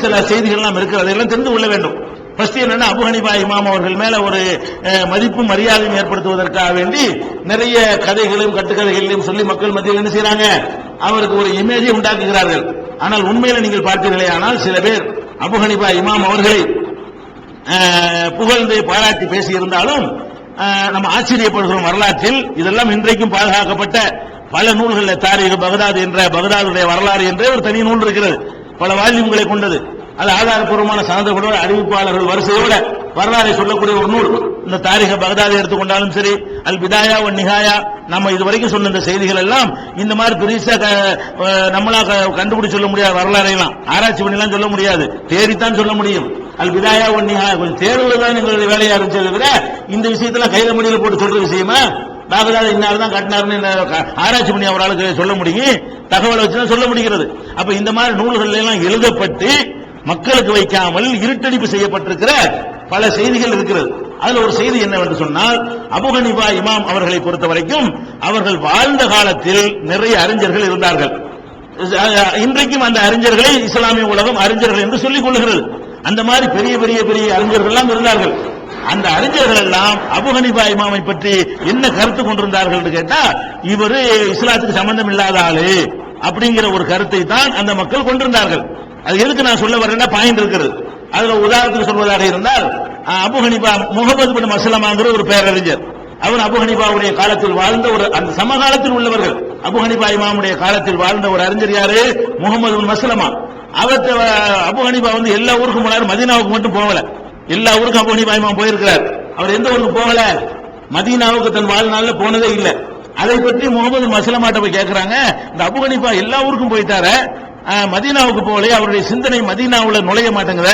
சில செய்திகள் எல்லாம் இருக்கிறது, அதெல்லாம் தெரிந்து கொள்ள வேண்டும். ஃபர்ஸ்ட் என்னன்னா, அபூ ஹனீஃபா இமாம் அவர்கள் மேல ஒரு மதிப்பும் மரியாதையும் ஏற்படுத்துவதற்காக வேண்டி நிறைய கதைகளையும் கட்டுக்கதைகளையும் சொல்லி மக்கள் மத்தியில் என்ன செய்யறாங்க, அவருக்கு ஒரு இமேஜை உண்டாக்குகிறார்கள். ஆனால் உண்மையில நீங்கள் பார்த்தீர்களே ஆனால் சில பேர் அபூ ஹனீஃபா இமாம் அவர்களை புகழ்ந்து பாராட்டி பேசியிருந்தாலும் நம்ம ஆச்சரியப்படுகிறோம். வரலாற்றில் இதெல்லாம் இன்றைக்கும் பாதுகாக்கப்பட்ட பல நூல்கள், தாரீக் பகதாத் என்ற பகதாதுடைய வரலாறு என்றே ஒரு தனி நூல் இருக்கிறது, பல வால்யூம்களை கொண்டது. அது ஆதாரப்பூர்வமான சனதோட அறிவிப்பாளர்கள் வரிசையோட வரலாறை சொல்லக்கூடிய ஒரு நூல். இந்த தாரீக் பகதாதை எடுத்துக்கொண்டாலும் சரி, அல் பிதாயா வன் நிஹாயா, நம்ம இதுவரைக்கும் சொன்ன இந்த செய்திகள் எல்லாம் இந்த மாதிரி பெருசா நம்மளா கண்டுபிடிச்சு சொல்ல முடியாது, வரலாறையெல்லாம் ஆராய்ச்சி பண்ணிலாம் சொல்ல முடியாது, தேடித்தான் சொல்ல முடியும். அல் பிதாயா வன் நிஹாயா கொஞ்சம் தேடுவதுதான் எங்களுடைய வேலையா இருந்துச்சதை விட இந்த விஷயத்தெல்லாம் கையில மொழியில போட்டு சொல்ற விஷயமா, பாகதாத் இன்னார் தான் கட்டினார்னு ஆராய்ச்சி பண்ணி அவரால் சொல்ல முடியும், தகவலை வச்சுதான் சொல்ல முடிகிறது. அப்ப இந்த மாதிரி நூல்கள் எல்லாம் எழுதப்பட்டு மக்களுக்கு வைக்காமல் இருட்டடிப்பு செய்யப்பட்டிருக்கிற பல செய்திகள் இருக்கிறது. அதுல ஒரு செய்தி என்னவென்று சொன்னால், அபூ ஹனீஃபா இமாம் அவர்களை பொறுத்த வரைக்கும் அவர்கள் வாழ்ந்த காலத்தில் நிறைய அறிஞர்கள் இருந்தார்கள். இன்றைக்கும் அந்த அறிஞர்களை இஸ்லாமிய உலகம் அறிஞர்கள் என்று சொல்லிக் கொள்கிறது. அந்த மாதிரி பெரிய பெரிய பெரிய அறிஞர்கள் எல்லாம் இருந்தார்கள். அந்த அறிஞர்கள் எல்லாம் அபூ ஹனீஃபா இமாமை பற்றி என்ன கருத்து கொண்டிருந்தார்கள் கேட்டா, இவரு இஸ்லாத்துக்கு சம்பந்தம் இல்லாத ஆளு அப்படிங்கிற ஒரு கருத்தை தான் அந்த மக்கள் கொண்டிருந்தார்கள். அது எதுக்கு நான் சொல்ல வரேன்னா பாயிண்ட் இருக்கிறது. அதுல உதாரணத்துக்கு சொல்வதாக இருந்தால், அபூ ஹனீஃபா முஹம்மது பின் மஸ்லமாங்கிற ஒரு பேரறிஞர், அவர் அபூ ஹனீஃபாவுடைய காலத்தில் வாழ்ந்த ஒரு அந்த சமகாலத்தில் உள்ளவர்கள். அபூ ஹனீஃபா இமாமுடைய காலத்தில் வாழ்ந்த ஒரு அறிஞர் யாரு? முஹம்மது பின் மஸ்லமா. அவர்கிட்ட அபூ ஹனீஃபா எல்லா ஊருக்கும் போனார், மதீனாவுக்கு மட்டும் போகல. எல்லா ஊருக்கும் அபூ ஹனீஃபா இமாம் போயிருக்கிறார். அவர் எந்த ஊருக்கு போகல? மதீனாவுக்கு தன் வாழ்நாள்ல போனதே இல்லை. அதை பற்றி முகமது மஸ்லமாட்ட போய் கேட்கிறாங்க, இந்த அபூ ஹனீஃபா எல்லா ஊருக்கும் போயிட்டார, மதீனாவுக்கு போகல, அவருடைய சிந்தனை மதீனாவுல நுழைய மாட்டேங்குற,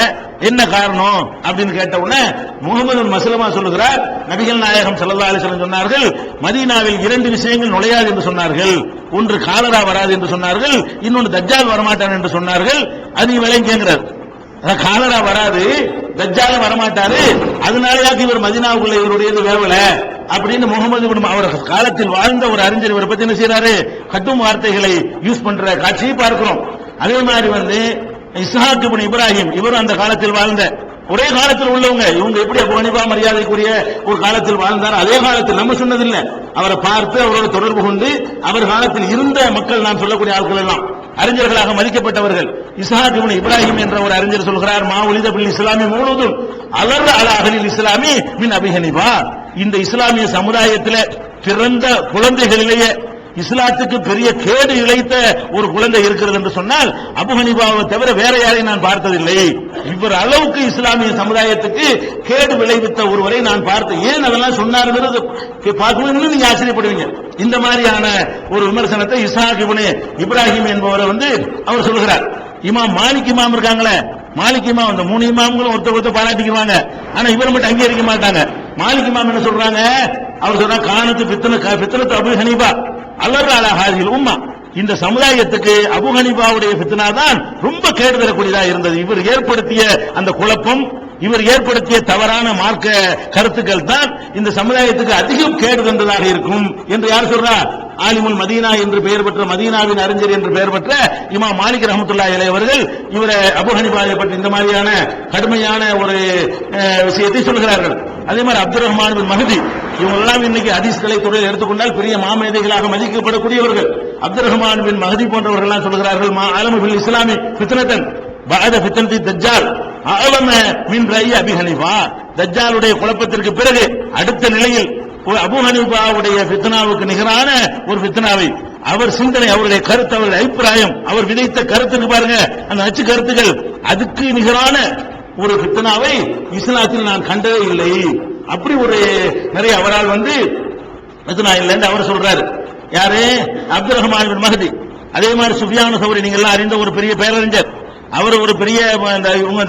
என்ன காரணம் அப்படின்னு கேட்ட உடனே முகமது மஸ்லமா சொல்லுகிறார், நபிகள் நாயகம் ஸல்லல்லாஹு அலைஹி வஸல்லம் சொன்னார்கள், மதீனாவில் 2 விஷயங்கள் நுழையாது என்று சொன்னார்கள். ஒன்று காலரா வராது என்று சொன்னார்கள், இன்னொன்று தஜ்ஜால் வரமாட்டான் என்று சொன்னார்கள். அது நீ விளங்கிங்கிறார். காலரா வராது, தஜ்ஜால் வரமாட்டாரு, அதனாலயாக்கு இவர் மதீனாவுக்குள்ள இவருடையது வேவல அப்படின்னு முகமது அவர் காலத்தில் வாழ்ந்த ஒரு அறிஞர் இவரை பத்தி என்ன செய்யறாரு, கட்டும் வார்த்தைகளை யூஸ் பண்ற காட்சியை பார்க்கிறோம். அதே மாதிரி இஸ்ஹாக் இப்னு இப்ராஹிம், இவரும் அந்த காலத்தில் வாழ்ந்த ஒரே காலத்தில் உள்ளவங்க. இவங்க எப்படி அபூ ஹனீஃபா மரியாதைக்குரிய ஒரு காலத்தில் வாழ்ந்தார், அதே காலத்தில் நம்ம சொன்னதில்லை, அவரை பார்த்து அவரோட தொடர்பு கொண்டு அவர் காலத்தில் இருந்த மக்கள், நான் சொல்லக்கூடிய ஆட்கள் எல்லாம் அறிஞர்களாக மதிக்கப்பட்டவர்கள். இஸ்ஹாக் இப்னு இப்ராஹிம் என்ற ஒரு அறிஞர் சொல்கிறார், மா உலித பில் இஸ்லாமி மௌலூதுன் அலர் அலா அஹ்லில் இஸ்லாமி மின் அபீ ஹனீஃபா. இந்த இஸ்லாமிய சமுதாயத்தில் பிறந்த குழந்தைகளிலேயே இஸ்லாத்துக்கு பெரிய கேடு இழைத்த ஒரு குழந்தை இருக்கிறது என்று சொன்னால் அபூ ஹனீஃபாவை தவிர வேற யாரையும் நான் பார்த்ததில்லை. இவர் அளவுக்கு இஸ்லாமிய சமுதாயத்துக்கு கேடு விளைவித்த ஒருவரை நான் பார்த்தேன். ஏன் அதெல்லாம் சொன்னாருங்கிறது பார்க்கும்போது நீங்க ஆச்சரியப்படுவீங்க. இந்த மாதிரியான ஒரு விமர்சனத்தை இஸ்ஹாக் இப்னு இப்ராஹிம் என்பவரை அவர் சொல்கிறார். இமாம் மாலிக் இமாம் இருக்காங்களே, மாலிக் இமாம் அந்த 3 இமாம்களும் ஒருத்தர் பாராட்டிக்குவாங்க, ஆனா இவரை மட்டும் அங்கீகரிக்க மாட்டாங்க. மாலிக் இமாம் என்ன சொல்றாங்க, அவர் சொல்றாங்க, கானத்து ஃபித்னத்து அபூ ஹனீஃபா அலர் அலா ஹாதிஹில் உம்மா. இந்த சமுதாயத்துக்கு அபூ ஹனீஃபாவுடைய ஃபித்னா தான் ரொம்ப கேடு தரக்கூடியதா இருந்தது. இவர் ஏற்படுத்திய அந்த குழப்பம், இவர் ஏற்படுத்திய தவறான மார்க்க கருத்துக்கள் தான் இந்த சமுதாயத்துக்கு அதிகம் கேடு தந்ததாக இருக்கும் என்று யார் சொல்றார்? ஆலிமுல் மதீனா என்று பெயர் பெற்ற, மதீனாவின் அறிஞர் என்று பெயர் பெற்ற இமாம் மாலிக் ரஹ்மத்துல்லாஹி அலைஹி அவர்கள் இவரை அபூ ஹனீஃபாவை பற்றி இந்த மாதிரியான கடுமையான ஒரு விஷயத்தை சொல்கிறார்கள். அதே மாதிரி அப்துர் ரஹ்மான் பின் மஹ்தி, இவங்கெல்லாம் இன்னைக்கு ஹதீஸ்களை துறையில் எடுத்துக்கொண்டால் பெரிய மாமேதைகளாக மதிக்கப்படக்கூடியவர்கள். அப்துர் ரஹ்மான் பின் மஹ்தி போன்றவர்கள் எல்லாம் சொல்கிறார்கள், மா அலமு பில் இஸ்லாமி ஃபித்னத்தன் பஅத ஃபித்னத்தி தஜ்ஜால் அஅலம மின் ரஅய் அபீ ஹனீஃபா. தஜ்ஜாலுடைய குழப்பத்திற்கு பிறகு அடுத்த நிலையில் அபூ ஹனீஃபாவுடைய ஃபித்னாவுக்கு நிகரான ஒரு ஃபித்னாவை அவர் சிந்தனை, அவருடைய கருத்து, அவருடைய அபிப்பிராயம், அவர் விதைத்த கருத்துக்கு பாருங்க, அந்த அச்சு கருத்துக்கள், அதுக்கு நிகரான ஒரு ஃபித்னாவை இஸ்லாத்தில் நான் கண்டதே இல்லை. அப்படி ஒரு நிறைய அவரால் ஃபித்னா இல்லைன்னு அவர் சொல்றாரு. யாரு? அப்துர் ரஹ்மான் பின் மஹ்தி. அதே மாதிரி சுஃபியான் சௌரி, நீங்க எல்லாம் அறிந்த ஒரு பெரிய பேரறிஞர், அவர் ஒரு பெரிய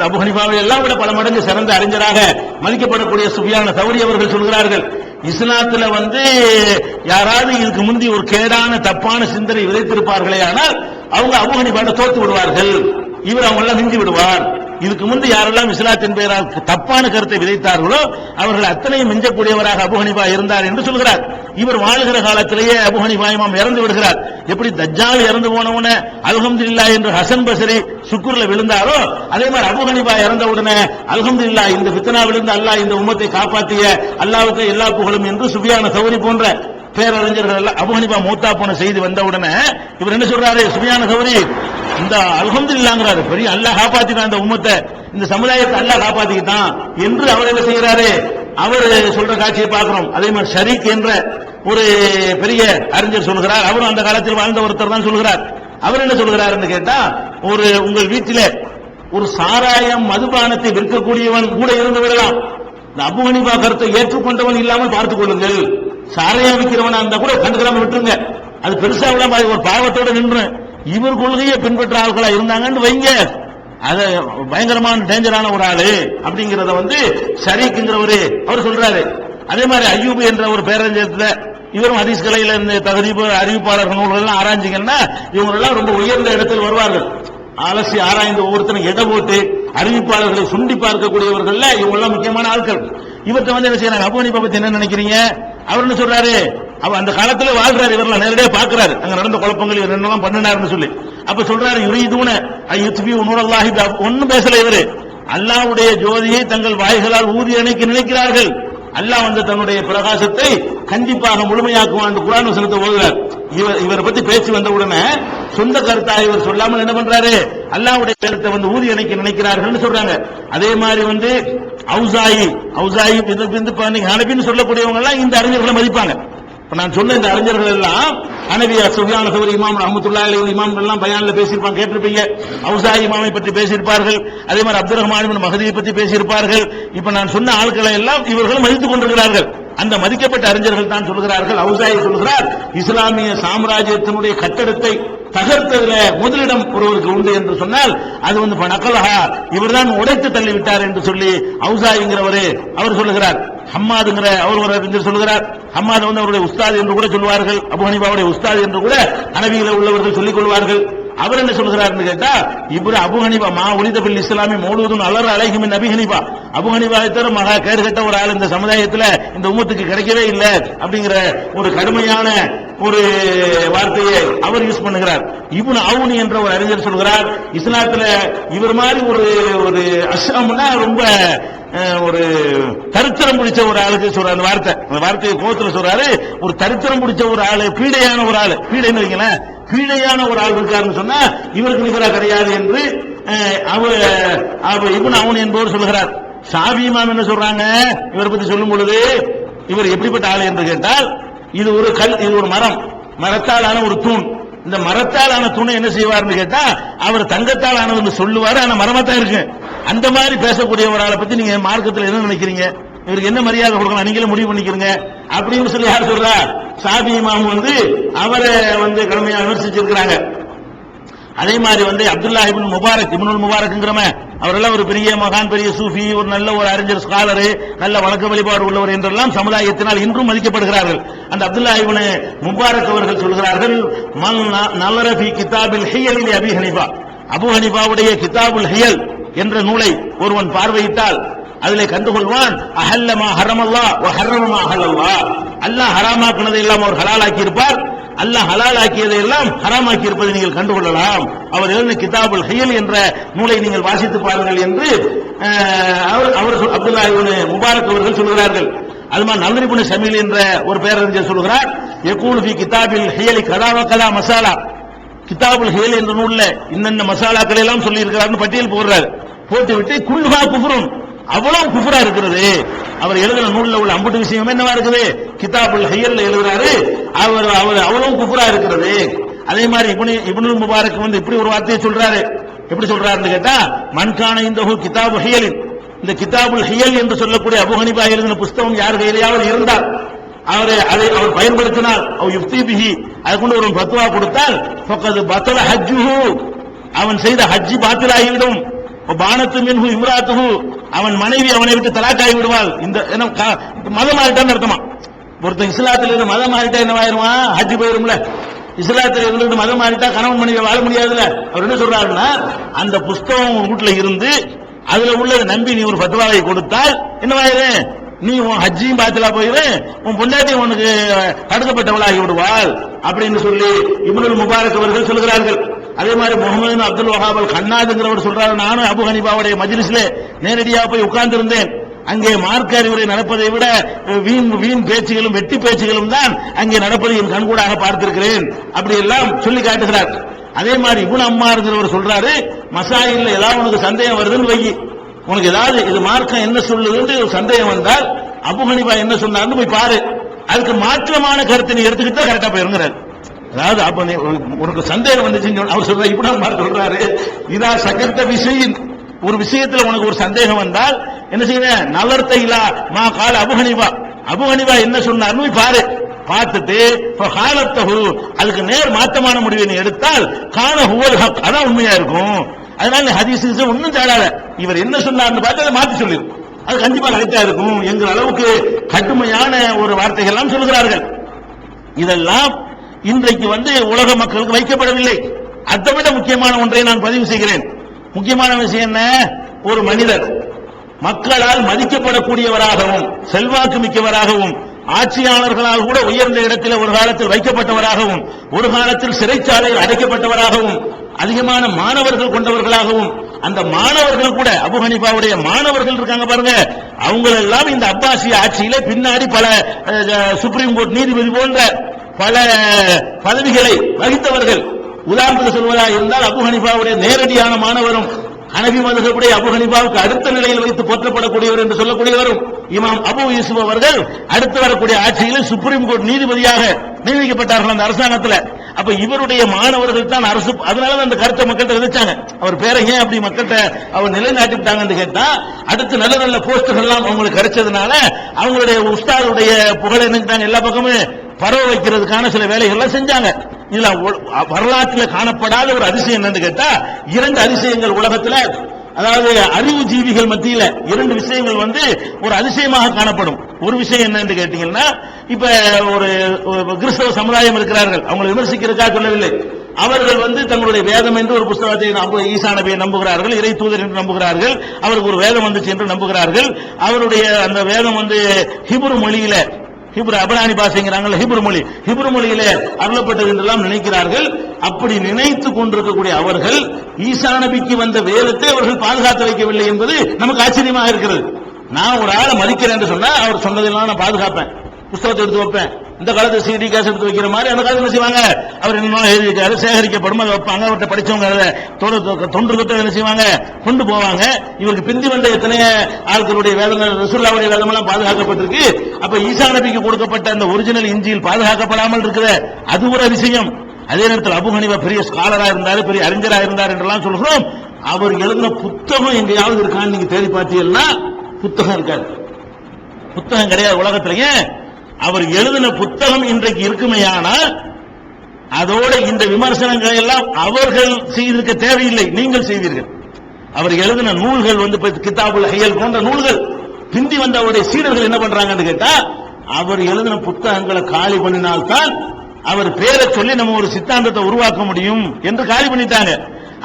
அபூ ஹனீஃபாவை எல்லாம் விட பல மடங்கு சிறந்த அறிஞராக மதிக்கப்படக்கூடிய சுஃபியான் சௌரி அவர்கள் சொல்கிறார்கள், இஸ்லாத்துல யாராவது இதுக்கு முந்தி ஒரு கேடான தப்பான சிந்தனை விதைத்திருப்பார்களே, ஆனால் அவங்க அபூ ஹனீஃபாவை தோத்து விடுவார்கள், இவர் அவங்க எல்லாம் மிஞ்சி விடுவார். இதுக்கு முந்தி யாரெல்லாம் இஸ்லாத்தின் பெயரால் தப்பான கருத்தை விதைத்தார்களோ அவர்கள் அத்தனையும் மிஞ்சக்கூடியவராக அபூ ஹனீஃபா இருந்தார் என்று சொல்கிறார். இவர் வாழ்கிற காலத்திலேயே அபூ ஹனீஃபா இமாம் இறந்து விடுகிறார். எப்படி தஜ்ஜால் இறந்து போனவுடனே அல்ஹம்துலில்லாஹ் என்று ஹசன் பஸ்ரி சுக்குர்ல விழுந்தாரோ, அதே மாதிரி அபூ ஹனீஃபா இறந்த உடனே அல்ஹம்துலில்லாஹ் இந்த ஃபித்னாவிலிருந்து அல்லாஹ் இந்த உம்மத்தை காப்பாற்றிய அல்லாஹ்வுக்கு எல்லா புகழும் என்று சுஃபியான் சௌரி போன்ற பேரறிஞர்கள் அபூ ஹனீஃபா மூத்தா போன செய்தி வந்த உடனே இவர் என்ன சொல்றாரு? சுஃபியான் சௌரி இந்த அல்ஹம்துலில்லாஹ்ங்கறாரு, பெரிய அல்லாஹ் காப்பாத்திட்டான் இந்த உம்மத்தை, இந்த சமுதாயத்தை அல்லாஹ் காப்பாத்திட்டான் என்று அவர் என்ன செய்யறாரு? அவர் சொல்ற காட்சியை பார்க்கிறோம். அதே மாதிரி ஷரீக் என்ற ஒரு பெரிய அறிஞர் சொல்கிறார், அவரும் அந்த காலத்தில் வாழ்ந்த ஒருத்தர் தான் சொல்கிறார். அவர் என்ன சொல்கிறார் என்று கேட்டா, உங்கள் வீட்டிலே ஒரு சாராயம் மதுபானத்தை விற்கக்கூடியவன் கூட இருந்து விடலாம், இந்த அபூ ஹனீஃபா கருத்தை ஏற்றுக்கொண்டவன் இல்லாமல் பார்த்துக் கொள்ளுங்கள். சாராயம் விற்கிறவனா இருந்தா கூட கண்டுக்காம விட்டுருங்க, அது பெருசா விடாம ஒரு பாவத்தோட நின்று இவர் கொள்கையை பின்பற்ற ஆட்களா இருந்தாங்கன்னு வைங்க, அது பயங்கரமான டேஞ்சரான ஒரு ஆளு அப்படிங்கறத ஷரீக்ங்கிறவரு அவர் சொல்றாரு. அதே மாதிரி அய்யூப் என்ற ஒரு பேரறிஞர், இவரும் ஹதீஸ் கலையில இந்த தகதீபு அறிவிப்பாளர்கள் நூல்கள் ஆராய்ச்சிங்கன்னா இவங்க எல்லாம் ரொம்ப உயர்ந்த இடத்தில் வருவார்கள். அலசி ஆராய்ந்து ஒவ்வொருத்தரும் எடை போட்டு அறிவிப்பாளர்களை சுண்டி பார்க்கக்கூடியவர்கள் இவங்க எல்லாம் முக்கியமான ஆட்கள். இவர்கிட்ட என்ன செய்யறாங்க? அபூ ஹனீஃபா பத்தி என்ன நினைக்கிறீங்க? அவர் என்ன சொல்றாரு? அவர் அந்த காலத்துல வாழ்றாரு, இவரெல்லாம் நேரடியா பாக்குறாரு, அங்க நடந்த குழப்பங்கள் இவர் என்னெல்லாம் பண்ணினாருன்னு சொல்லி. அப்ப சொல்றாரு, யுரீதுன அய்யுத்ஃபிஉ நூரல்லாஹி, ஒன்னும் பேசல இவரு, அல்லாஹ்வுடைய ஜோதியை தங்கள் வாய்களால் ஊதி அணைக்க நினைக்கிறார்கள். அல்லாஹ் வந்து தன்னுடைய பிரகாசத்தை கண்டிப்பாக முழுமையாக்குவான் என்று குர்ஆன் வசனத்தை ஓதுறார். இவரை பத்தி பேச்சு வந்த உடனே சொந்த கருத்தாக இவர் சொல்லாமல் என்ன பண்றாரு, அல்லாஹ்வுடைய கருத்தை வந்து ஊதி அணைக்க நினைக்கிறார்கள் சொல்றாங்க. அதே மாதிரி வந்து அவுசாயி ஹனபின்னு சொல்லக்கூடியவங்க எல்லாம் இந்த அறிஞர்களை மதிப்பாங்க. நான் சொன்ன இந்த அறிஞர்கள் எல்லாம் ஹனபியா சுஃபியான் சௌரி இமாம் ரஹ்மத்துல்லாஹி அலைஹி இமாம்கள் எல்லாம் பயான்ல பேசியிருப்பாங்க, கேட்டிருப்பீங்க. அவுசாயி இமாமை பற்றி பேசியிருப்பார்கள். அதே மாதிரி அப்துல் ரஹ்மான் இப்னு மஹதியை பற்றி பேசியிருப்பார்கள். இப்ப நான் சொன்ன ஆட்களை எல்லாம் இவர்கள் மதித்துக் கொண்டிருக்கிறார்கள். அந்த மதிக்கப்பட்ட அறிஞர்கள் தான் சொல்கிறார்கள், அவுசாயி சொல்கிறார், இஸ்லாமிய சாம்ராஜ்யத்தினுடைய கட்டடத்தை தகர்த்ததுல முதலிடம் ஒருவருக்கு உண்டு என்று சொன்னால் அது வந்து நக்கலஹா, இவர்தான் உடைத்து தள்ளிவிட்டார் என்று சொல்லி அவுசாயிங்கிறவரே அவர் சொல்லுகிறார். ஹம்மாதுங்கிற அவர் ஒரு அறிஞர் சொல்லுகிறார். ஹம்மாது வந்து அவருடைய உஸ்தாத் என்று கூட சொல்வார்கள், அபு ஹனீஃபாவுடைய உஸ்தாத் என்று கூட ஹனபியில உள்ளவர்கள் சொல்லிக் கொள்வார்கள். அவர் என்ன சொல்கிறார் கேட்டா, இப்ரு அபு ஹனீஃபா மா உலித பில் இஸ்லாமி மௌலூதுன் அலர் அலைஹி மின் அபி ஹனீஃபா, அபு ஹனீஃபாவை தவிர மகா கேடு கட்ட ஒரு ஆள் இந்த சமுதாயத்தில் இந்த உம்மத்துக்கு கிடைக்கவே இல்லை அப்படிங்கிற ஒரு கடுமையான ஒரு வார்த்தையை அவர் யூஸ் பண்ணுகிறார். இப்னு அவுனி என்ற ஒரு அறிஞர் சொல்கிறார், இஸ்லாத்துல இவர் மாதிரி ஒரு அஷ்ரம்னா ரொம்ப ஒரு தரித்திரம் பிடிச்ச ஒரு ஆளுக்கு சொல்ற அந்த வார்த்தையை கோத்துல சொல்றாரு, ஒரு தரித்திரம் பிடிச்ச ஒரு ஆளு, பீடையான ஒரு ஆளு, பீடைன்னு வைங்களேன், பீடையான ஒரு ஆள் இருக்காருன்னு சொன்னா இவருக்கு நிகரா கிடையாது என்று இப்னு அவுனி என்பவர் சொல்கிறார். ஷாஃபி இமாம் என்ன சொல்றாங்க இவரை பத்தி சொல்லும் பொழுது, இவர் எப்படிப்பட்ட ஆளு என்று கேட்டால், இது ஒரு கல், இது ஒரு மரம், மரத்தால் ஆன ஒரு தூண். இந்த மரத்தால் ஆன தூணை என்ன செய்வார்னு கேட்டா அவர் தங்கத்தால் ஆனதுன்னு சொல்லுவாரு, ஆனா மரமாத்தான் இருக்கு. அந்த மாதிரி பேசக்கூடிய ஒரு ஆளை பத்தி நீங்க மார்க்கத்தில் என்ன நினைக்கிறீங்க, இவருக்கு என்ன மரியாதை கொடுக்கலாம், நீங்களே முடிவு பண்ணிக்கிறீங்க அப்படின்னு சொல்லி யார் சொல்றா, ஷாஃபி இமாம் வந்து அவரை வந்து கடுமையா விமர்சிச்சிருக்கிறாங்க. அதே மாதிரி வந்து அப்துல்லாஹ் இப்னு முபாரக், இப்னுல் முபாரக்ங்கிறவன் அவரெல்லாம் ஒரு பெரிய மகான், பெரிய சூஃபி, ஒரு நல்ல ஒரு அறிஞர், ஸ்காலரு, நல்ல வழக்க வழிபாடு உள்ளவர் என்றெல்லாம் சமுதாயத்தினால் இன்றும் மதிக்கப்படுகிறார்கள். அந்த அப்துல்லாஹ் இப்னு முபாரக் அவர்கள் சொல்கிறார்கள், மல் நலர ஃபீ கிதாபில் ஹியல் லி அபி ஹனீஃபா, அபு ஹனீஃபாவுடைய கிதாபுல் ஹியல் என்ற நூலை ஒருவன் பார்வையிட்டால் அதிலே கண்டுகொள்வான், அஹல்லமா ஹரமல்லாஹ் வ ஹர்ரமமா அஹல்லல்லாஹ், அல்லாஹ் ஹராமாக்கினதை எல்லாம் அவர் ஹலாலாக்கி இருப்பார், அல்லாஹ் ஹலாலாக்கியதை எல்லாம் ஹராமாக்கி இருப்பதை நீங்கள் கண்டுகொள்ளலாம். அவர் எழுதின கிதாபுல் ஹியல் என்ற நூலை நீங்கள் வாசித்து பாருங்கள் என்று அவர் அப்துல்லாஹ் இப்னு முபாரக் அவர்கள் சொல்கிறார்கள். அதுமா நல்ர் இப்னு ஷமீல் என்ற ஒரு பேரறிஞர் சொல்கிறார், யகூலு ஃபீ கிதாபில் ஹியல் கதா வ கதா மசாலா, கிதாபுல் ஹியல் என்ற நூல்ல இன்னென்ன மசாலாக்கள் எல்லாம் சொல்லி இருக்கிறார்னு பட்டியல் போடுறார். போட்டுவிட்டு குல்ஹா குஃப்ருன், அவ்வளவு குஃப்ரா இருக்கிறது. அவர் எழுதின நூல்ல உள்ள அம்புட்டு விஷயம் என்னவா இருக்குது, கிதாபுல் ஹியல்ல எழுதுறாரு, அவர் அவ்வளவு குஃப்ரா இருக்கிறது. அதே மாதிரி இப்னுல் முபாரக் வந்து இப்படி ஒரு வார்த்தையை சொல்றாரு. எப்படி சொல்றாருன்னு கேட்டா, மன்கான இந்த கிதாபு ஹியலின், இந்த கிதாபுல் ஹியல் என்று சொல்லக்கூடிய அபு ஹனீஃபா எழுதின புஸ்தகம் யார் கையிலேயாவது இருந்தால் அதை அவர் பயன்படுத்தினால், அவர் யுஃப்தி பிஹி, அதை கொண்டு ஒரு ஃபத்வா கொடுத்தால், ஃபக்கத் பத்தல ஹஜ்ஜுஹு, அவன் செய்த ஹஜ்ஜி பாத்திலாகிவிடும். பானத்து மின்ஹு இம்ராத்துஹு, அவன் மனைவி அவனை விட்டு தலாக்காகி விடுவாள். இந்த மதம் மாறிட்டான்னு அர்த்தமா. ஒருத்தன் இஸ்லாத்தில் இருந்து மதம் மாறிட்டா என்னவாயிருவான், ஹஜ்ஜி போயிரும்ல. இஸ்லாத்தில் இருந்து மதம் மாறிட்டா கணவன் மனைவி வாழ முடியாதுல்ல. அவர் என்ன சொல்றாருன்னா, அந்த புஸ்தகம் வீட்டுல இருந்து அதுல உள்ளதை நம்பி நீ ஒரு ஃபத்வாவை கொடுத்தால் என்னவாயிரு, நீ உன் ஹஜ்ஜியும் பாத்திலா போயிரு, உன் பொண்டாட்டி உனக்கு தடுக்கப்பட்டவளாகி விடுவாள் அப்படின்னு சொல்லி இப்னுல் முபாரக் அவர்கள் சொல்கிறார்கள். அதே மாதிரி முகமது அப்துல் வஹாப் அல் கண்ணாதுங்கிறவர் சொல்றாரு, நானும் அபு ஹனீஃபாவுடைய மஜ்லிஸ்ல நேரடியாக போய் உட்கார்ந்து இருந்தேன். அங்கே மார்க்க அறிவுரை நடப்பதை விட வீண் பேச்சுகளும் வெட்டி பேச்சுகளும் தான் அங்கே நடப்பதை என் கண்கூடாக பார்த்திருக்கிறேன் அப்படி எல்லாம் சொல்லி காட்டுகிறார். அதே மாதிரி இப்னு அம்மார்ங்கிறவர் சொல்றாரு, மசாயில்ல ஏதாவது உனக்கு சந்தேகம் வருதுன்னு வை, உனக்கு ஏதாவது இது மார்க்கம் என்ன சொல்லுதுன்னு சந்தேகம் வந்தால் அபு ஹனீஃபா என்ன சொன்னார்னு போய் பாரு, அதுக்கு மாற்றமான கருத்தை நீ எடுத்துக்கிட்டா கரெக்டா போயிருங்கிறார். அதாவது அப்ப உனக்கு சந்தேகம் வந்துச்சுன்னு அவர் சொல்ற, இப்படி சொல்றாரு, இதா சகர்த்த விஷயம், ஒரு விஷயத்துல உனக்கு ஒரு சந்தேகம் வந்தால் என்ன செய்ய, நலர்த்தையிலா மா கால அபு ஹனீஃபா, அபு ஹனீஃபா என்ன சொன்னார்னு பாரு, பார்த்துட்டு அதுக்கு நேர் மாற்றமான முடிவை நீ எடுத்தால் கான ஹுவல் ஹக், அதான் உண்மையா இருக்கும். அதனால ஹதீஸ் ஒன்னும் தேடாத, இவர் என்ன சொன்னார்னு பார்த்து அதை மாற்றி சொல்லிடும், அது கண்டிப்பா கரெக்டா இருக்கும் என்கிற அளவுக்கு கடுமையான ஒரு வார்த்தைகள் எல்லாம் சொல்கிறார்கள். இதெல்லாம் இன்றைக்கு வந்து உலக மக்களுக்கு வைக்கப்படவில்லை. அதை விட முக்கியமான ஒன்றை நான் பதிவு செய்கிறேன். முக்கியமான விஷயம் என்ன, ஒரு மனிதர் மக்களால் மதிக்கப்படக்கூடியவராகவும் செல்வாக்கு மிக்கவராகவும் ஆட்சியாளர்களால் கூட உயர்ந்த இடத்தில் ஒரு காலத்தில் வைக்கப்பட்டவராகவும் ஒரு காலத்தில் சிறைச்சாலையில் அடைக்கப்பட்டவராகவும் அதிகமான மாணவர்கள் கொண்டவர்களாகவும், அந்த மாணவர்கள் கூட அபூ ஹனீஃபாவுடைய மாணவர்கள் இருக்காங்க பாருங்க, அவங்க எல்லாம் இந்த அப்பாசிய ஆட்சியில பின்னாடி பல சுப்ரீம் கோர்ட் நீதிபதி போன்ற பல பதவிகளை வகித்தவர்கள். உதாரணத்துக்கு சொல்வதா இருந்தால் அபூ ஹனீஃபாவுடைய நேரடியான மாணவரும், ஹனபி மதுஹபுடைய அபூ ஹனீஃபாவுக்கு அடுத்த நிலையில் வைத்து போற்றப்படக்கூடியவர் என்று சொல்லக்கூடியவரும் இமாம் அபூ யூசுப் அவர்கள் அடுத்து வரக்கூடிய ஆட்சியில் சுப்ரீம் கோர்ட் நீதிபதியாக நியமிக்கப்பட்டார்கள் அந்த அரசாங்கத்தில். அப்ப இவருடைய மாணவர்கள் தான் அரசு, அதனால அந்த கருத்தை மக்கள்கிட்ட விதைச்சாங்க. அவர் பேரை ஏன் அப்படி மக்கள்கிட்ட அவர் நிலைநாட்டிட்டாங்கன்னு கேட்டா, அடுத்து நல்ல நல்ல போஸ்டர்கள் எல்லாம் அவங்களுக்கு கிடைச்சதுனால அவங்களுடைய உஸ்தாதுடைய புகழ் என்னட்டாங்க எல்லா பக்கமும் பரவ வைக்கிறதுக்கான சில வேலைகள்லாம் செஞ்சாங்க. இதுல வரலாற்றில் காணப்படாத ஒரு அதிசயம் என்னன்னு கேட்டா, இரண்டு அதிசயங்கள் உலகத்துல, அதாவது அறிவு ஜீவிகள் மத்தியில இரண்டு விஷயங்கள் ஒரு அதிசயமாக காணப்படும். ஒரு விஷயம் என்னன்னு கேட்டீங்கன்னா, இப்ப ஒரு கிறிஸ்தவ சமுதாயம் இருக்கிறார்கள், அவங்களை விமர்சிக்கிறதுக்காக சொல்லவில்லை. அவர்கள் தங்களுடைய வேதம் என்று ஒரு புஸ்தகத்தை ஈசா நபியை நம்புகிறார்கள், இறை தூதர் என்று நம்புகிறார்கள், அவருக்கு ஒரு வேதம் வந்துச்சு என்று நம்புகிறார்கள். அவருடைய அந்த வேதம் ஹிப்ரு மொழியில, ஹிப்ரு அபரானி பாஷைங்கிறாங்க, ஹிப்ரு மொழியிலே அருளப்பட்டது என்றெல்லாம் நினைக்கிறார்கள். அப்படி நினைத்து கொண்டிருக்கக்கூடிய அவர்கள் ஈசா நபிக்கு வந்த வேதத்தை அவர்கள் பாதுகாத்து வைக்கவில்லை என்பது நமக்கு ஆச்சரியமாக இருக்கிறது. நான் ஒரு ஆளை மதிக்கிறேன் என்று சொன்னா அவர் சொன்னதெல்லாம் நான் பாதுகாப்பேன், புத்தகத்தை எடுத்து வைப்பேன். இந்த காலத்தில் சிடி கேஸ் எடுத்து வைக்கிற மாதிரி அந்த காலத்தில் என்ன செய்வாங்க, அவர் என்ன எழுதியிருக்காரு சேகரிக்கப்படும், அதை வைப்பாங்க. அவர்கிட்ட படிச்சவங்க தொன்று என்ன செய்வாங்க, கொண்டு போவாங்க. இவருக்கு பிந்தி வந்த எத்தனை ஆட்களுடைய வேதங்கள், ரசூலுல்லாஹ்வுடைய வேதமெல்லாம் பாதுகாக்கப்பட்டிருக்கு. அப்ப ஈசா நபிக்கு கொடுக்கப்பட்ட அந்த ஒரிஜினல் இஞ்சில் பாதுகாக்கப்படாமல் இருக்குது, அது ஒரு அதிசயம். அதே நேரத்தில் அபூ ஹனீஃபா பெரிய ஸ்காலரா இருந்தாரு, பெரிய அறிஞரா இருந்தார் என்றெல்லாம் சொல்கிறோம். அவர் எழுதின புத்தகம் எங்கேயாவது இருக்கான்னு நீங்க தேடி பார்த்தீங்கன்னா புத்தகம் இருக்காது, புத்தகம் கிடையாது உலகத்திலேயே. அவர் எழுதின புத்தகம் இன்றைக்கு இருக்குமையானால் அதோட இந்த விமர்சனங்களை எல்லாம் அவர்கள் செய்திருக்க தேவையில்லை, நீங்கள் செய்வீர்கள். அவர் எழுதின நூல்கள் கிதாபுல் ஹியல் போன்ற நூல்கள் பிந்தி வந்த அவருடைய சீடர்கள் என்ன பண்றாங்கன்னு கேட்டா, அவர் எழுதின புத்தகங்களை காலி பண்ணினால்தான் அவர் பேரை சொல்லி நம்ம ஒரு சித்தாந்தத்தை உருவாக்க முடியும் என்று காலி பண்ணிட்டாங்க.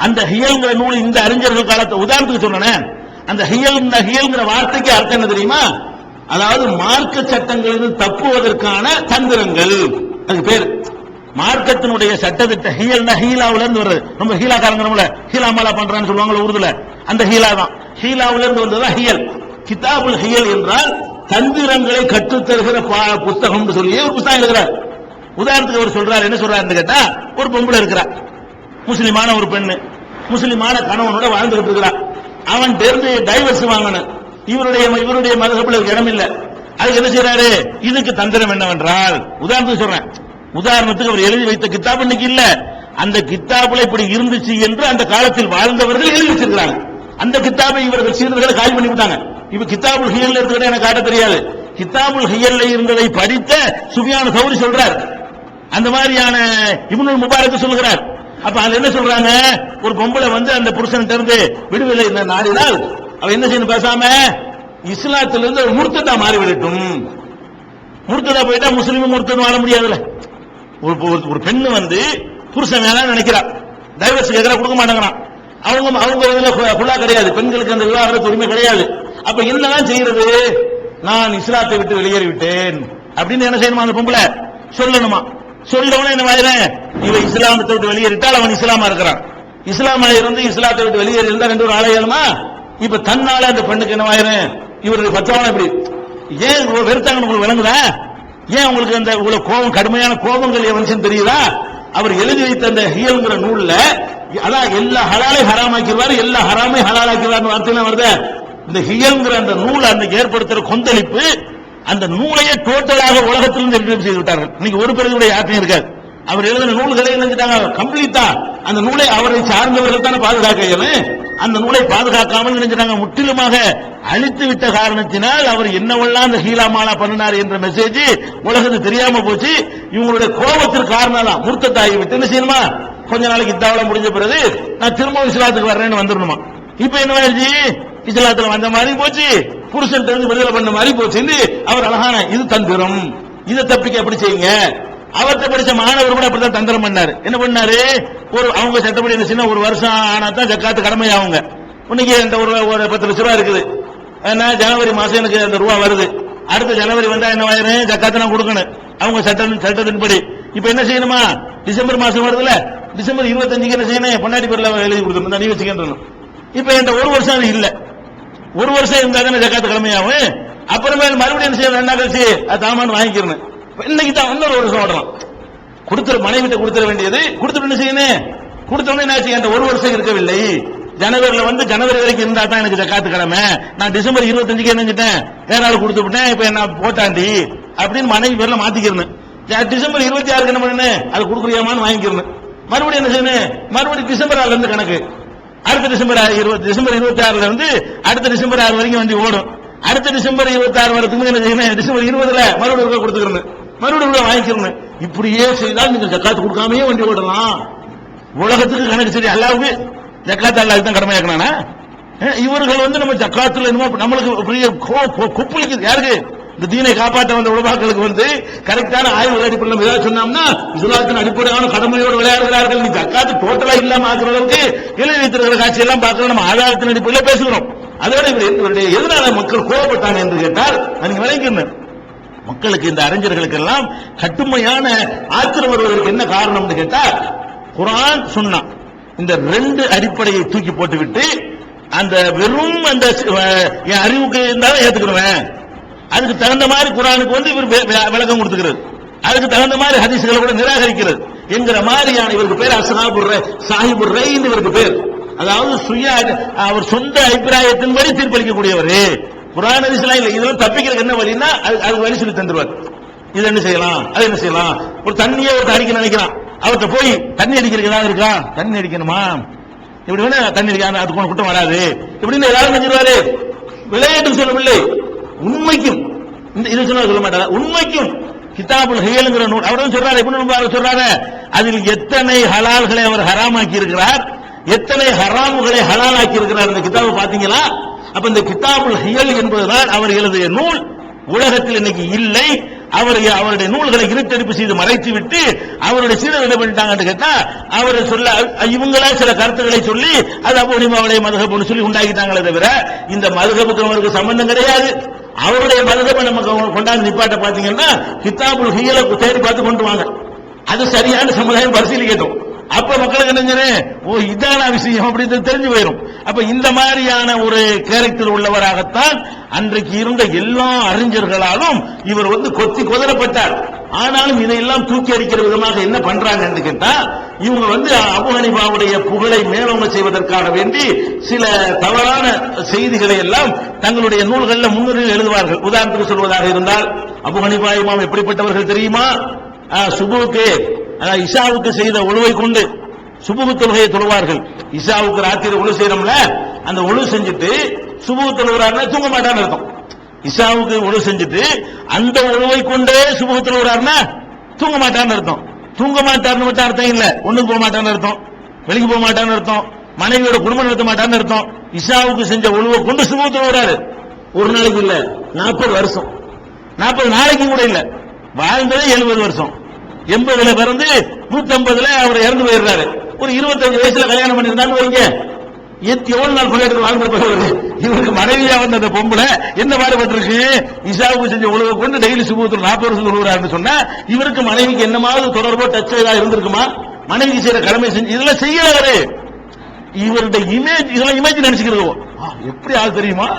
அந்த ஹியல்ங்கிற நூல் இந்த அறிஞர்கள் காலத்தை உதாரணத்துக்கு சொன்னேன். அந்த ஹியல்ங்கிற வார்த்தைக்கு அர்த்தம் என்ன தெரியுமா? அதாவது மார்க்க சட்டங்களில் தப்புவதற்கான தந்திரங்கள், அது பேர். மார்க்கத்தினுடைய சட்டத்திட்ட ஹீலாவுல இருந்து வருது. ரொம்ப ஹீலாக்காரங்க ஹீலாமாலா பண்றான்னு சொல்லுவாங்க உருதுல, அந்த ஹீலா தான். ஹீலாவுல இருந்து வந்ததுதான் ஹியல். கிதாபுல் ஹியல் என்றால் தந்திரங்களை கற்றுத்தருகிற புத்தகம் சொல்லி ஒரு புத்தகம் எழுதுறார். உதாரணத்துக்கு அவர் சொல்றாரு, என்ன சொல்றாரு கேட்டா, ஒரு பொம்பளை இருக்கிறார், முஸ்லிமான ஒரு பெண்ணு, முஸ்லிமான கணவனோட வாழ்ந்துகிட்டு இருக்கிறார். அவன் தெரிந்து டைவர்ஸ் வாங்கணும். இவருடைய மதகப்புல இடம் இல்ல. அதுக்கு என்ன செய்யறாரு, இதுக்கு தந்திரம் என்னவென்றால், உதாரணத்துக்கு சொல்றேன், உதாரணத்துக்கு அவர் எழுதி வைத்த கித்தாப் இன்னைக்கு இல்ல, அந்த கித்தாப்புல இப்படி இருந்துச்சு என்று அந்த காலத்தில் வாழ்ந்தவர்கள் எழுதி வச்சிருக்காங்க. அந்த கித்தாபை இவர்கள் சீடர்களை காலி பண்ணி விட்டாங்க. இப்ப கித்தாபுல் ஹியல் இருக்கிறத எனக்கு காட்ட தெரியாது. கித்தாபுல் ஹியல்ல இருந்ததை படித்த சுஃபியான் சௌரி சொல்றார், அந்த மாதிரியான இப்னுல் முபாரக் சொல்கிறார். அப்ப அது என்ன சொல்றாங்க, ஒரு பொம்பளை அந்த புருஷன் இருந்து விடுதலை நாடினால் அவ என்ன செய்யணும், பேசாம இஸ்லாத்திலிருந்து முர்த்ததா மாறிவிடட்டும். முர்த்ததா போயிட்டா முஸ்லீமும் முர்த்ததும் வாழ முடியாதுல்ல. ஒரு பெண்ணு புருஷன் வேணாம் நினைக்கிறா, டைவர்ஸ் கேட்கறா, கொடுக்க மாட்டேங்கிறான். அவங்க குல்லா கிடையாது, பெண்களுக்கு அந்த விவாகரத்து உரிமை கிடையாது. அப்ப என்னதான் செய்யறது, நான் இஸ்லாத்தை விட்டு வெளியேறிவிட்டேன் அப்படின்னு என்ன செய்யணுமா, அந்த பொம்பளை சொல்லணுமா. சொல்லவன என்ன வாயிறேன், இவ இஸ்லாமத்தை விட்டு வெளியேறிட்டால் அவன் இஸ்லாமா இருக்கிறான், இஸ்லாமா இருந்து இஸ்லாத்தை விட்டு வெளியேறி இருந்தா ரெண்டு ஒரு ஆலையாளுமா. இப்ப தன்னால அந்த பெண்ணுக்கு என்ன வாயிறேன், இவருடைய பச்சவன இப்படி ஏன் வெறுத்தாங்கன்னு உங்களுக்கு விளங்குதா? ஏன் உங்களுக்கு அந்த இவ்வளவு கோபம், கடுமையான கோபங்கள் எவனுச்சுன்னு தெரியுதா? அவர் எழுதி வைத்த அந்த ஹியல்ங்கிற நூல்ல அதான் எல்லா ஹலாலை ஹராமாக்கிடுவாரு, எல்லா ஹராமை ஹலாலாக்கிடுவார் வார்த்தை வருது. இந்த ஹியல்ங்கிற அந்த நூல் அந்த ஏற்படுத்துற கொந்தளிப்பு, அந்த நூலையே டோட்டலாக உலகத்திலிருந்து எலிமினேட் செய்து விட்டார்கள். இன்னைக்கு ஒரு பேருடைய யாருமே இருக்காது. அவர் எழுதின நூல்களை நினைச்சிட்டாங்க கம்ப்ளீட்டா, அந்த நூலை அவரை சார்ந்தவர்கள் தானே பாதுகாக்க, அந்த நூலை பாதுகாக்காமல் நினைச்சிட்டாங்க, முற்றிலுமாக அழித்து விட்ட காரணத்தினால் அவர் என்னவெல்லாம் அந்த ஹீலாமாலா பண்ணினார் என்ற மெசேஜ் உலகத்துக்கு தெரியாம போச்சு. இவங்களுடைய கோபத்திற்கு காரணம் தான் முர்த்ததாகி விட்டு என்ன செய்யணுமா, கொஞ்ச நாளைக்கு இத்தாவள முடிஞ்ச பிறகு நான் திரும்ப இஸ்லாத்துக்கு வர்றேன்னு வந்துடணுமா. இப்ப என்ன ஆயிடுச்சு, இஸ்லாத்துல வந்த மாதிரி போச்சு, புருஷன் தெரிஞ்சு விடுதலை பண்ண மாதிரி போச்சு. அவர் அழகான இது தந்திரம், இதை தப்பிக்க எப்படி செய்யுங்க. அவர்கிட்ட படிச்ச மாணவர் கூட அப்படித்தான் தந்திரம் பண்ணாரு. என்ன பண்ணாரு, அவங்க சட்டப்படி என்ன செய்யணும், ஒரு வருஷம் ஆனா தான் ஜக்காத்து கடமை ஆகுங்க. இன்னைக்கு இந்த ஒரு 10 லட்ச ரூபாய் இருக்குது, ஜனவரி மாசம் எனக்கு அந்த ரூபா வருது, அடுத்த ஜனவரி வந்தா என்ன ஆயிரும், ஜக்காத்து நான் கொடுக்கணும் அவங்க சட்டத்தின்படி. இப்ப என்ன செய்யணுமா, டிசம்பர் மாசம் வருதுல, டிசம்பர் 25 என்ன செய்யணும், பொண்டாட்டி பேர்ல எழுதி கொடுத்துருந்தா நீ வச்சுக்கணும். இப்ப என்கிட்ட ஒரு வருஷம் அது இல்ல, ஒரு வருஷம் இருந்தா தானே ஜக்காத்து கடமையாகும். அப்புறமேல் மறுபடியும் என்ன செய்ய, 2 நாள் கழிச்சு அது தாமான்னு வாங்கிக்கிறேன். இன்னைக்கு தான் இன்னொரு வருஷம் ஓடலாம். கொடுத்துற மனைவிட்ட கொடுத்துட வேண்டியது கொடுத்துட்டு என்ன செய்யணும், கொடுத்தோடனே என்ன செய்ய, ஒரு வருஷம் இருக்கவில்லை. ஜனவரியில வந்து ஜனவரி வரைக்கும் இருந்தா தான் எனக்கு ஜக்காத்து கடமை. நான் டிசம்பர் 25 என்னஞ்சிட்டேன், வேற ஆள் கொடுத்து விட்டேன், இப்ப என்ன போட்டாண்டி அப்படின்னு மனைவி பேர்ல மாத்திக்கிறேன். டிசம்பர் 26 என்ன பண்ணு, அது கொடுக்குறியாமான்னு வாங்கிக்கிறேன். மறுபடியும் என்ன செய்யணும், மறுபடியும் டிசம்பர் 6 இருந்து கணக்கு, அடுத்த டிசம்பர் 26 இருந்து அடுத்த டிசம்பர் 6 வரைக்கும் வண்டி ஓடும். அடுத்த டிசம்பர் 26 வரதுக்கு என்ன செய்யணும், டிசம்பர் 20 மறுபடியும் கொடுத்துக்கிறேன், மறுபடியும் வாங்கிக்கிறேன். இப்படியே செய்தால் நீங்க ஜக்காத்து கொடுக்காமயே வண்டி ஓடலாம். உலகத்துக்கு கணக்கு சரி, அல்லாவுக்கு ஜக்காத்து அல்லாஹ்க்கு தான் கடமையாக்கணா. இவர்கள் வந்து நம்ம ஜக்காத்துல நம்மளுக்கு பெரிய குப்பளிக்குது. யாருக்கு, இந்த தீனை காப்பாற்ற வந்த உலமாக்களுக்கு வந்து கரெக்டான ஆய்வு அடிப்படையில் ஏதாவது சொன்னோம்னா இஸ்லாத்தின் அடிப்படையான கடமையோடு விளையாடுகிறார்கள். நீ ஜக்காத்து டோட்டலா இல்லாம ஆக்குறதற்கு எழுதி வைத்திருக்கிற காட்சி எல்லாம் பார்க்கணும். நம்ம ஆதாரத்தின் அடிப்படையில் பேசுகிறோம். அதோட இவருடைய எதனால மக்கள் கோபப்பட்டாங்க என்று கேட்டால் நீங்க விளங்கிக்கணும். மக்களுக்கு இந்த அறிஞர்களுக்கு எல்லாம் கட்டுமையான ஆத்திரம் வருவதற்கு என்ன காரணம் கேட்டா, குர்ஆன் சுன்னா இந்த 2 அடிப்படையை தூக்கி போட்டுவிட்டு அந்த வெறும் அந்த என் அறிவுக்கு இருந்தாலும் ஏத்துக்கிறேன், அதுக்கு தகுந்த மாதிரி குர்ஆனுக்கு வந்து இவர் விளக்கம் கொடுத்துக்கிறது, அதுக்கு தகுந்த மாதிரி ஹதீஸ்களை கூட நிராகரிக்கிறது என்கிற மாதிரியான இவருக்கு பேர் சாஹிபுர் ரைன் இவருக்கு பேர். அதாவது அவர் சொந்த அபிப்பிராயத்தின்படி தீர்ப்பளிக்கக்கூடியவர். குர்ஆன் ஹதீஸ்லாம் இல்ல, இதெல்லாம் தப்பிக்கிறதுக்கு என்ன வழின்னா அது வழி சொல்லி தந்துருவார். இது என்ன செய்யலாம், அது என்ன செய்யலாம். ஒரு தண்ணியை ஒரு அடிக்க நினைக்கிறான், அவர்கிட்ட போய் தண்ணி அடிக்கிறதுக்கு ஏதாவது இருக்கா, தண்ணி அடிக்கணுமா, இப்படி வேணா தண்ணி அடிக்க அதுக்கு ஒன்று குற்றம் வராது இப்படின்னு எல்லாரும் செஞ்சிருவாரு. விளையாட்டு சொல்லவில்லை, உண்மைக்கும் இது சொன்னா சொல்ல மாட்டாங்க. உண்மைக்கும் கிதாபுல் ஹியல்ங்கிற நூல் அவரும் சொல்றாரு, இப்படி சொல்றாரு, அதில் எத்தனை ஹலால்களை அவர் ஹராமாக்கி இருக்கிறார், எத்தனை ஹராமுகளை ஹலாலாக்கி இருக்கிறார். இந்த கிதாபை பாத்தீங்களா? அப்ப இந்த கிதாபுல் ஹியல் என்பதுதான் அவர் எழுதிய நூல். உலகத்தில் இன்னைக்கு இல்லை. அவருடைய நூல்களை இருட்டடிப்பு செய்து மறைத்து விட்டு அவருடைய சீடர் என்ன பண்ணிட்டாங்க கேட்டா, அவர் சொல்ல இவங்களா சில கருத்துக்களை சொல்லி அது அபூ ஹனீஃபாவுடைய மதுஹப்னு சொல்லி உண்டாக்கிட்டாங்களே தவிர இந்த மதுஹபுக்கு அவருக்கு சம்பந்தம் கிடையாது. அவருடைய மதுஹபை நம்ம கொண்டாந்து நிப்பாட்ட பாத்தீங்கன்னா கிதாபுல் ஹியலை தேடி பார்த்து கொண்டு வாங்க, அது சரியான சமுதாயம் பரிசீலிக்கட்டும். அப்ப மக்களுக்கு என்ன, ஓ இதான விஷயம் அப்படின்னு தெரிஞ்சு போயிடும். அப்ப இந்த மாதிரியான ஒரு கேரக்டர் உள்ளவராகத்தான் அன்றைக்கு இருந்த எல்லா அறிஞர்களாலும் இவர் வந்து கொத்தி கொதறப்பட்டார். ஆனாலும் இதையெல்லாம் தூக்கி அடிக்கிற விதமாக என்ன பண்றாங்க கேட்டா, இவங்க வந்து அபூ ஹனீஃபாவுடைய புகழை மேலோங்க செய்வதற்காக வேண்டி சில தவறான செய்திகளை எல்லாம் தங்களுடைய நூல்களில் முன்னுரையில் எழுதுவார்கள். உதாரணத்துக்கு சொல்வதாக இருந்தால், அபூ ஹனீஃபா இமாம் எப்படிப்பட்டவர்கள் தெரியுமா, சுபுவுக்கு இஷாவுக்கு செய்த ஒழுவை கொண்டு சுபுகு தொழுகையை தொழுவார்கள். இஷாவுக்கு ராத்திரி ஒழு செய்யறோம்ல, அந்த ஒழு செஞ்சுட்டு சுபுகு தொழுகிறாருன்னா தூங்க மாட்டான்னு அர்த்தம். இஷாவுக்கு ஒழு செஞ்சுட்டு அந்த ஒழுவை கொண்டே சுபுகு தொழுகிறாருன்னா தூங்க மாட்டான்னு அர்த்தம். தூங்க மாட்டார்னு மட்டும் அர்த்தம் இல்ல, ஒண்ணுக்கு போக மாட்டான்னு அர்த்தம், வெளிக்கு போக மாட்டான்னு அர்த்தம், மனைவியோட குடும்பம் நடத்த மாட்டான்னு அர்த்தம். இஷாவுக்கு செஞ்ச ஒழுவை கொண்டு சுபுகு தொழுகிறாரு. ஒரு நாளைக்கு இல்ல, 40 வருஷம், 40 நாளைக்கு கூட இல்ல, வாழ்ந்ததே 70 வருஷம். 80ல பிறந்து 150ல அவர் இறந்து போயிடுறாரு. ஒரு 25 வயசுல கல்யாணம் பண்ணிருந்தான்னு வைங்க, எவ்வளவு நாள் கொண்டாடி வாழ்ந்து இவருக்கு மனைவியா வந்த அந்த பொம்பளை என்ன பாடுபட்டிருக்கு, இஷாவுக்கு செஞ்ச உழவை கொண்டு டெய்லி சுபத்தில் 40 வருஷம் தொழுகிறாருன்னு சொன்னா இவருக்கு மனைவிக்கு என்னமாவது தொடர்போ டச் ஏதாவது இருந்திருக்குமா? மனைவிக்கு செய்யற கடமை செஞ்சு இதெல்லாம் செய்யறாரு. இவருடைய இமேஜ், இதெல்லாம் இமேஜ் நினைச்சுக்கிறது எப்படி ஆள் தெரியுமா?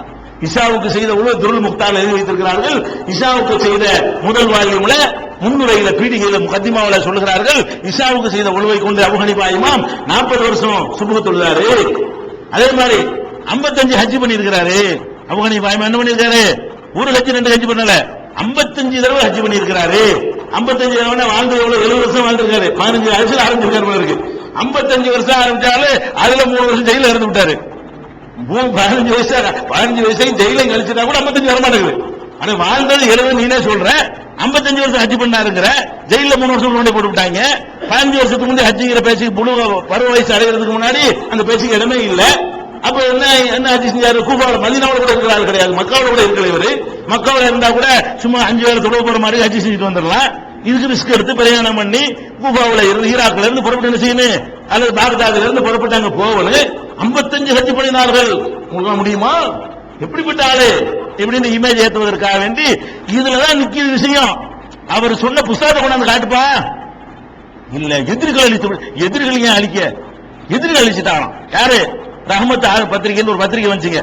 இஷாவுக்கு செய்த உழவு துருள் முக்தால் எழுதி வைத்திருக்கிறார்கள். இஷாவுக்கு செய்த முதல் வால்யூம்ல முன்னுரையில பீடிகையில முகத்திமாவில சொல்லுகிறார்கள், இஷாவுக்கு செய்த உழவை கொண்டு அபூ ஹனீஃபா இமாம் 40 வருஷம் சுபஹ் தொழுதாரு. அதே மாதிரி 55 ஹஜ் பண்ணியிருக்கிறாரு. அபூ ஹனீஃபா இமாம் என்ன பண்ணியிருக்காரு, ஒரு ஹஜ் 2 ஹஜ் பண்ணல, 55 தடவை ஹஜ் பண்ணியிருக்கிறாரு. 55 தடவை வாழ்ந்து எவ்வளவு 70 வருஷம் வாழ்ந்திருக்காரு. 15 வயசுல ஆரம்பிச்சிருக்காரு இருக்கு. 55 வருஷம் ஆரம்பிச்சாலும் அதுல 3 வருஷம் ஜெயில இறந்து விட்டாரு. 15 வயசையும் ஜெயில கழிச்சுட்டா கூட 55 வரமாட்டேங்குது. ஆனா வாழ்ந்தது 70 நீனே சொல்ற, 55 வருஷம் ஹஜ் பண்ணாருங்கிற, ஜெயில 3 வருஷம் கொண்டு போட்டு விட்டாங்க. 15 வருஷத்துக்கு முன்னாடி ஹஜ்ஜிங்கிற பேச்சுக்கு பருவ வயசு அடைகிறதுக்கு முன்னாடி அந்த பேச்சுக்கு இடமே இல்ல. அப்ப என்ன ஹஜ் செஞ்சாரு, கூபாவில் மதீனாவுல கூட இருக்கிறாரு கிடையாது, மக்காவுல கூட இருக்கிற இவரு. மக்காவுல இருந்தா கூட சும்மா 5 வேளை தொழுவ போற மாதிரி ஹஜ் செஞ்சுட்டு வந்துடலாம். இதுக்கு ரிஸ்க் எடுத்து பிரயாணம் பண்ணி கூபாவுல இருந்து ஈராக்ல இருந்து புறப்பட்டு என்ன செய்யணும், அல்லது பாக்தாதுல இருந்து புறப்பட்டாங்க போகணும். 55 ஹஜ் பண்ணினார்கள். உங்களுக்கு முடியுமா? எப்படிப்பட்ட ஆளு எப்படின்னு இமேஜ் ஏற்றுவதற்காக வேண்டி இதுலதான் நிக்கிற விஷயம். அவர் சொன்ன புஸ்தகத்தை கொண்டாந்து காட்டுப்பா, இல்ல எதிரிகள் எதிரிகளையும் அழிக்க எதிரிகள் அழிச்சுட்டாங்களாம். யாரு? ரஹ்மத் பத்திரிகைன்னு ஒரு பத்திரிகை வந்துச்சுங்க.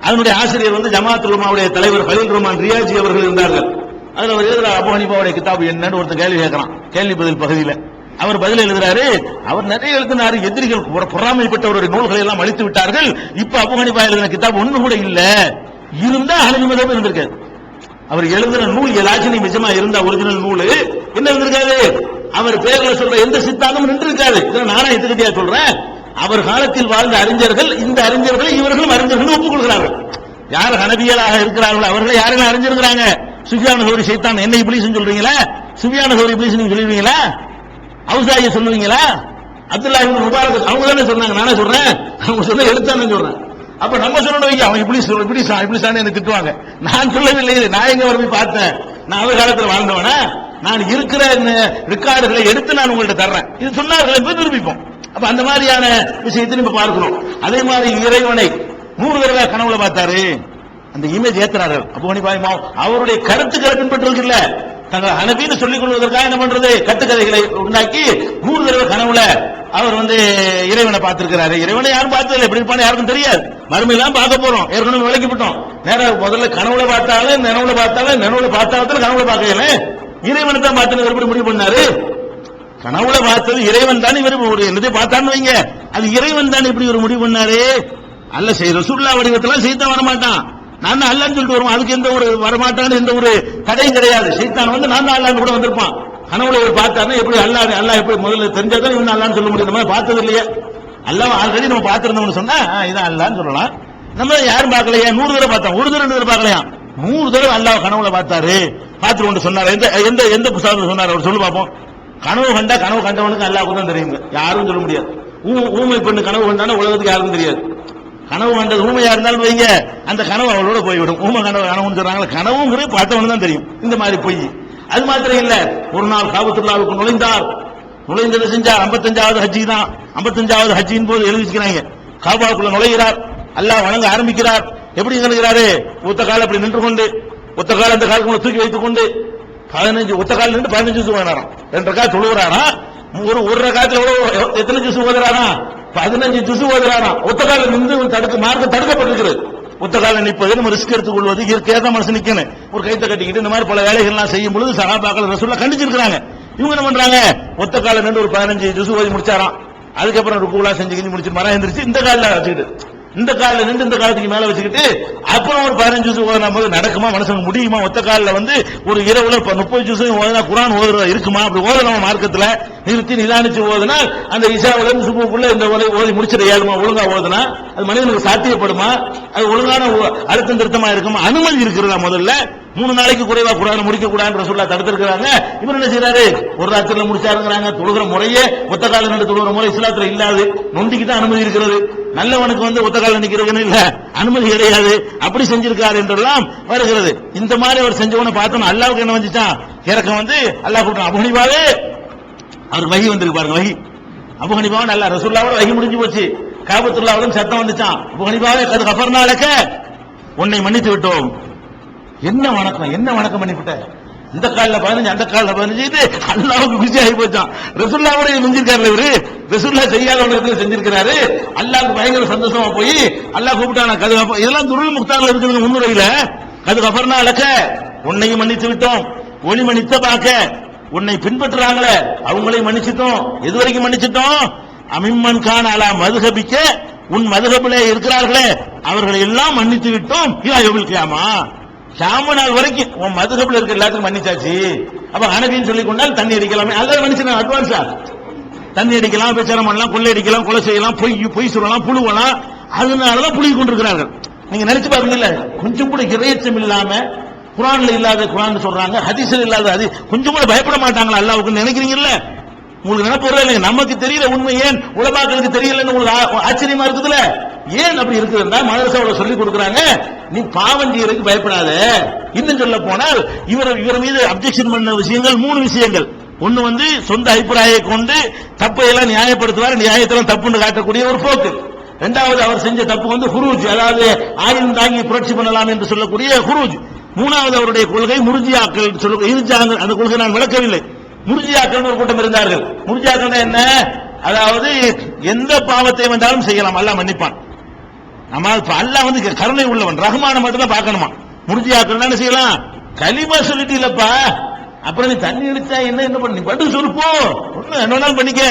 அதனுடைய ஆசிரியர் வந்து ஜமாத்துல் உலமாவுடைய தலைவர் ஃபலீல் ரஹ்மான் ரியாஜி அவர்கள் இருந்தார்கள். அதுல அவர் எழுதுற அபூ ஹனீஃபாவுடைய கிதாப் என்னன்னு ஒருத்தர் கேள்வி கேட்கறான். கேள்வி பதில் பகுதியில அவர் பதில் எழுதுறாரு. அவர் நிறைய எழுதினாரு. எதிரிகள் பொறாமைப்பட்டவருடைய நூல்களை எல்லாம் அழித்து விட்டார்கள். இப்ப அபூ ஹனீஃபா எழுதின கிதாப் ஒண்ணு கூட இல்ல. இருந்தா ஹனஃபி மதம் இருந்திருக்காது. அவர் எழுதின நூல் ஏதாச்சும் நிஜமா இருந்தா ஒரிஜினல் நூல் என்ன இருந்திருக்காது? அவர் பேர்ல சொல்ற எந்த சித்தாந்தமும் நின்று இருக்காது. நானா எதுக்கிட்டியா சொல்றேன். அவர் காலத்தில் வாழ்ந்த அறிஞர்கள் இந்த அறிஞர்களை இவர்களும் அறிஞர்கள் ஒப்புக்கொள்கிறார்கள். யார் ஹனபியலாக இருக்கிறார்களோ அவர்களை யாரெல்லாம் அறிஞ்சிருக்கிறாங்க? சுஃபியான் சௌரி சைத்தான் என்ன இப்ளீஸ் சொல்றீங்களா? சுஃபியான் சௌரி இப்ளீஸ் நீங்க சொல்லுவீங்களா? அவுசாயை சொல்லுவீங்களா? அப்துல்லா இப்னு முபாரக் அவங்க தானே சொன்னாங்க. நானே சொல்றேன். அவங்க சொன்ன எழுத்தானே சொல்றேன். அப்ப நம்ம சொல்லணும் அவன் இப்ளீஸ் என்ன திட்டுவாங்க. நான் சொல்லவில்லை. நான் எங்க போய் பார்த்தேன்? நான் அவர் காலத்தில் வாழ்ந்தவனா? நான் இருக்கிற ரெக்கார்டுகளை எடுத்து நான் உங்கள்கிட்ட தர்றேன். இது சொன்னார்கள் என்பதை நிரூபிப்போம். அப்ப அந்த மாதிரியான விஷயத்தை நம்ம பார்க்கணும். அதே மாதிரி இறைவனை 100 தடவை கனவுல பார்த்தாரு. அந்த இமேஜ் ஏத்துறாரு. அபூ ஹனீஃபா அவருடைய கருத்துக்களை பின்பற்றுவதில்ல. தங்கள் ஹனபின்னு சொல்லிக் கொள்வதற்காக என்ன பண்றது? கட்டுக்கதைகளை உண்டாக்கி 100 தடவை கனவுல அவர் வந்து இறைவனை பார்த்திருக்கிறாரு. இறைவனை யாரும் பார்த்ததில்லை. எப்படி இருப்பான்னு யாருக்கும் தெரியாது. மறுமையெல்லாம் பார்க்க போறோம். ஏற்கனவே விளக்கிவிட்டோம். நேரம் முதல்ல கனவுல பார்த்தாலும் நனவுல கனவுல பார்க்கல இறைவனை தான் பார்த்து எப்படி முடிவு பண்ணாரு? கனவுல பார்த்தது இறைவன் தான். இவர் என்னதை பார்த்தான்னு வைங்க, அது இறைவன் தான். இப்படி ஒரு முடிவு பண்ணாரு. அல்ல ரசூலுல்லாஹ் வடிவத்தெல்லாம் சைத்தான் வரமாட்டான். நான் தான் அல்லாஹ்னு சொல்லிட்டு வருவான். அதுக்கு எந்த ஒரு வரமாட்டான்னு எந்த ஒரு தடையும் கிடையாது. சைத்தான் வந்து நான் தான் அல்லாஹ்னு கூட வந்திருப்பான். கனவுல ஒரு பார்த்தாருன்னா எப்படி அல்லாஹ் எப்படி முதல்ல தெரிஞ்சாதான் இவன் அல்லாஹ்னு சொல்ல முடியும். நம்ம பார்த்தது இல்லையே. அல்லாஹ் ஆல்ரெடி நம்ம பார்த்திருந்தோம்னு சொன்னா இதான் அல்லாஹ்னு சொல்லலாம். நம்ம யாரும் பார்க்கலையா? 100 தடவை பார்த்தோம். ஒரு தடவை பார்க்கலையா? 100 தடவை அல்லாஹ் கனவுல பார்த்தாரு. பார்த்து கொண்டு சொன்னார். எந்த புத்தகத்தில் சொன்னார்? அவர் சொல்லு பார்ப்போம். கனவு கண்டவனுக்கு அல்லாஹ்வுக்கு தான் தெரியும். யாரும் சொல்ல முடியாது. ஊமை பெண்ணு கனவு கண்டானா உலகத்துக்கு யாருக்கும் தெரியாது. கனவு கண்டது ஊமையா இருந்தாலும் வைங்க, அந்த கனவு அவளோட போய்விடும். ஊமை கனவுன்னு சொல்றாங்க. கனவுங்கிறது பார்த்தவனு தான் தெரியும். இந்த மாதிரி பொய். அது மாத்திரம் இல்ல. ஒரு நாள் காபத்துல்லாவுக்கு நுழைந்தது செஞ்சார். 55வது ஹஜ்ஜி தான். 55வது ஹஜ்ஜின் போது எழுதி வச்சுக்கிறாங்க. காபாவுக்குள்ள நுழைகிறார். அல்லாஹ் வணங்க ஆரம்பிக்கிறார். எப்படி நினைக்கிறாரு? ஒத்த கால அப்படி நின்று கொண்டு, ஒத்த கால அந்த காலுக்குள்ள தூக்கி வைத்துக் கொண்டு 15 ஒத்த கால நின்று 15 ஜூஸ் வாங்கினாராம். 2 ரக்காத் தொழுகிறாரா? ஒரு ரக்காத்துல எத்தனை ஜூஸ் ஓதுறாரா? 15 ஜூஸ் ஓதுறாரா? ஒத்த கால நின்று மார்க்கம் தடுக்கப்பட்டிருக்கிறது. ஒத்த கால நிற்பது நம்ம ரிஸ்க் எடுத்துக் கொள்வது இயற்கையாக மனசு நிக்கணும். ஒரு கைத்தை கட்டிக்கிட்டு இந்த மாதிரி பல வேலைகள்லாம் செய்யும் பொழுது சஹாபாக்கள் ரசூலுல்லாஹ் கண்டிச்சிருக்காங்க. இவங்க என்ன பண்றாங்க? ஒத்த கால நின்று ஒரு 15 ஜூஸ் ஓதி முடிச்சாராம். அதுக்கப்புறம் ருக்குலா செஞ்சு முடிச்சு மரம் எந்திரிச்சு இந்த காலில் வச்சுக்கிட்டு, இந்த காலில் நின்று இந்த காலத்துக்கு மேல வச்சுக்கிட்டு அப்புறம் ஒரு 15 ஜூஸ் ஓதுனா போது நடக்குமா? மனுஷங்க முடியுமா? ஒத்த காலில் வந்து ஒரு இரவுல 30 ஜூஸ் ஓதுனா குர்ஆன் ஓதுறது இருக்குமா? அப்படி ஓதலாமா? மார்க்கத்துல நிறுத்தி நிதானிச்சு ஓதுனா அந்த இஷாவுல இருந்து சுபுக்குள்ள இந்த ஓதி முடிச்சிட ஏழுமா? ஒழுங்கா ஓதுனா அது மனிதனுக்கு சாத்தியப்படுமா? அது ஒழுங்கான அழுத்தம் திருத்தமா இருக்குமா? அனுமதி இருக்கிறதா? முதல்ல 3 நாளைக்கு குறைவா குர்ஆன் முடிக்க கூடாதுன்னு ரசூலுல்லாஹ் தடுத்திருக்காங்க. இவர் என்ன செய்யறாரு? ஒரு ராத்திரில முடிச்சாருங்கிறாங்க. தொழுகிற முறையே ஒத்த கால நின்று தொழுகிற முறை இஸ்லாத்துல இல்லாது. நொண்டிக்கு தான் அனுமதி இருக்கிறது. நல்லவனுக்கு வந்து ஒத்த கால நிக்கிறதுன்னு இல்ல, அனுமதி கிடையாது. அப்படி செஞ்சிருக்காரு என்றெல்லாம் வருகிறது. இந்த மாதிரி அவர் செஞ்சவனை பார்த்தோம். அல்லாஹ்வுக்கு என்ன வந்துச்சான்? இறக்கம் வந்து அல்லாஹ் கூப்பிட்டான். அபூ ஹனீஃபாவே அவருக்கு வஹி வந்திருக்கு பாருங்க. வஹி அபூ ஹனீஃபாவே நல்லா ரசூலுல்லாஹ்வோட வஹி முடிஞ்சு போச்சு. காபத்துல்லாஹ்வுடன் சத்தம் வந்துச்சான். அபூ ஹனீஃபாவே கத் கஃபர்னா லக, உன்னை மன்னித்து விட்டோம். என்ன வணக்கம் பண்ணிவிட்ட? இந்த காலில் 15 அந்த காலில் 15 அல்லாஹ்வுக்கு குஷி ஆகி போச்சான். ரசூலுல்லாஹ்வோட செஞ்சிருக்காரு. இவரு ரசூலுல்லாஹ் செய்யாதவங்களுக்கு செஞ்சிருக்கிறாரு. அல்லாஹ்வுக்கு பயங்கர சந்தோஷமா போய் அல்லாஹ் கூப்பிட்டான. இதெல்லாம் துருள் முக்தார்ல இருக்குது முன்னுரையில. கது கஃபர்னா லக, உன்னையும் மன்னித்து விட்டோம். ஒளி மன்னித்த பாக்க, உன்னை பின்பற்றுறாங்களே அவங்களையும் மன்னிச்சிட்டோம். எது வரைக்கும் மன்னிச்சிட்டோம்? அமிம்மன் கான் அலா மதுஹபிக்க, உன் மதுஹபிலே இருக்கிறார்களே அவர்களை எல்லாம் மன்னித்து விட்டோம். இலா யௌமில் கியாமா, கியாம நாள் வரைக்கும் உன் மதுஹபில் இருக்க எல்லாத்துக்கும் மன்னிச்சாச்சு. அப்ப ஹனபின்னு சொல்லிக் கொண்டால் தண்ணி அடிக்கலாமே, அல்லாஹ் மன்னிச்சு அட்வான்ஸா தண்ணி அடிக்கலாம், பிரச்சாரம் பண்ணலாம், கொள்ளை அடிக்கலாம், கொலை செய்யலாம், பொய் சொல்லலாம், புழுவலாம். அதனாலதான் புழுகி கொண்டிருக்கிறார்கள். நீங்க நினைச்சு பாருங்கல்ல, கொஞ்சம் கூட இறையச்சம் இல்லாம குர்ஆன்ல இல்லாத குர்ஆன் சொல்றாங்க, ஹதீஸ்ல இல்லாத ஹதீஸ். கொஞ்சம் கூட பயப்பட மாட்டாங்களா அல்லாஹ்வுக்கு நினைக்கிறீங்கல்ல? உங்களுக்கு நினைப்பு வரல. நமக்கு தெரியல உண்மை, ஏன் உலமாக்களுக்கு தெரியலன்னு உங்களுக்கு ஆச்சரியமா இருக்குதுல்ல? ஏன் அப்படி இருக்குதுன்னா மதரசாவுல சொல்லி கொடுக்குறாங்க, நீ பாவம் செய்யறதுக்கு பயப்படாத. இன்னும் சொல்ல போனால் இவர் மீது அப்ஜெக்ஷன் பண்ண விஷயங்கள் 3 விஷயங்கள். ஒண்ணு வந்து சொந்த அபிப்பிராயை கொண்டு தப்பை எல்லாம் நியாயப்படுத்துவார், நியாயத்தெல்லாம் தப்புன்னு காட்டக்கூடிய ஒரு போக்கு. இரண்டாவது அவர் செஞ்ச தப்பு வந்து ஹுரூஜ், அதாவது ஆயுதம் தாங்கி புரட்சி பண்ணலாம் என்று சொல்லக்கூடிய ஹுரூஜ். மூணாவது அவருடைய கொள்கை முர்ஜியாக்கள் சொல்லுங்க, அந்த கொள்கை நான் விளக்கவில்லை. முர்ஜியாக்கள் ஒரு கூட்டம் இருந்தார்கள். முர்ஜியாக்கள் என்ன, அதாவது எந்த பாவத்தை வந்தாலும் செய்யலாம், அல்லாஹ் மன்னிப்பான். நம்ம அல்லாஹ் வந்து கருணை உள்ளவன், ரஹ்மான மட்டும் தான் பார்க்கணுமா. முர்ஜியாக்கள் என்ன செய்யலாம், கலிமா சொல்லிட்டு இல்லப்பா, அப்புறம் நீ தண்ணி அடிச்சா என்ன பண்ண, நீ பட்டு சொல்லுப்போ, என்ன வேணாலும் பண்ணிக்க,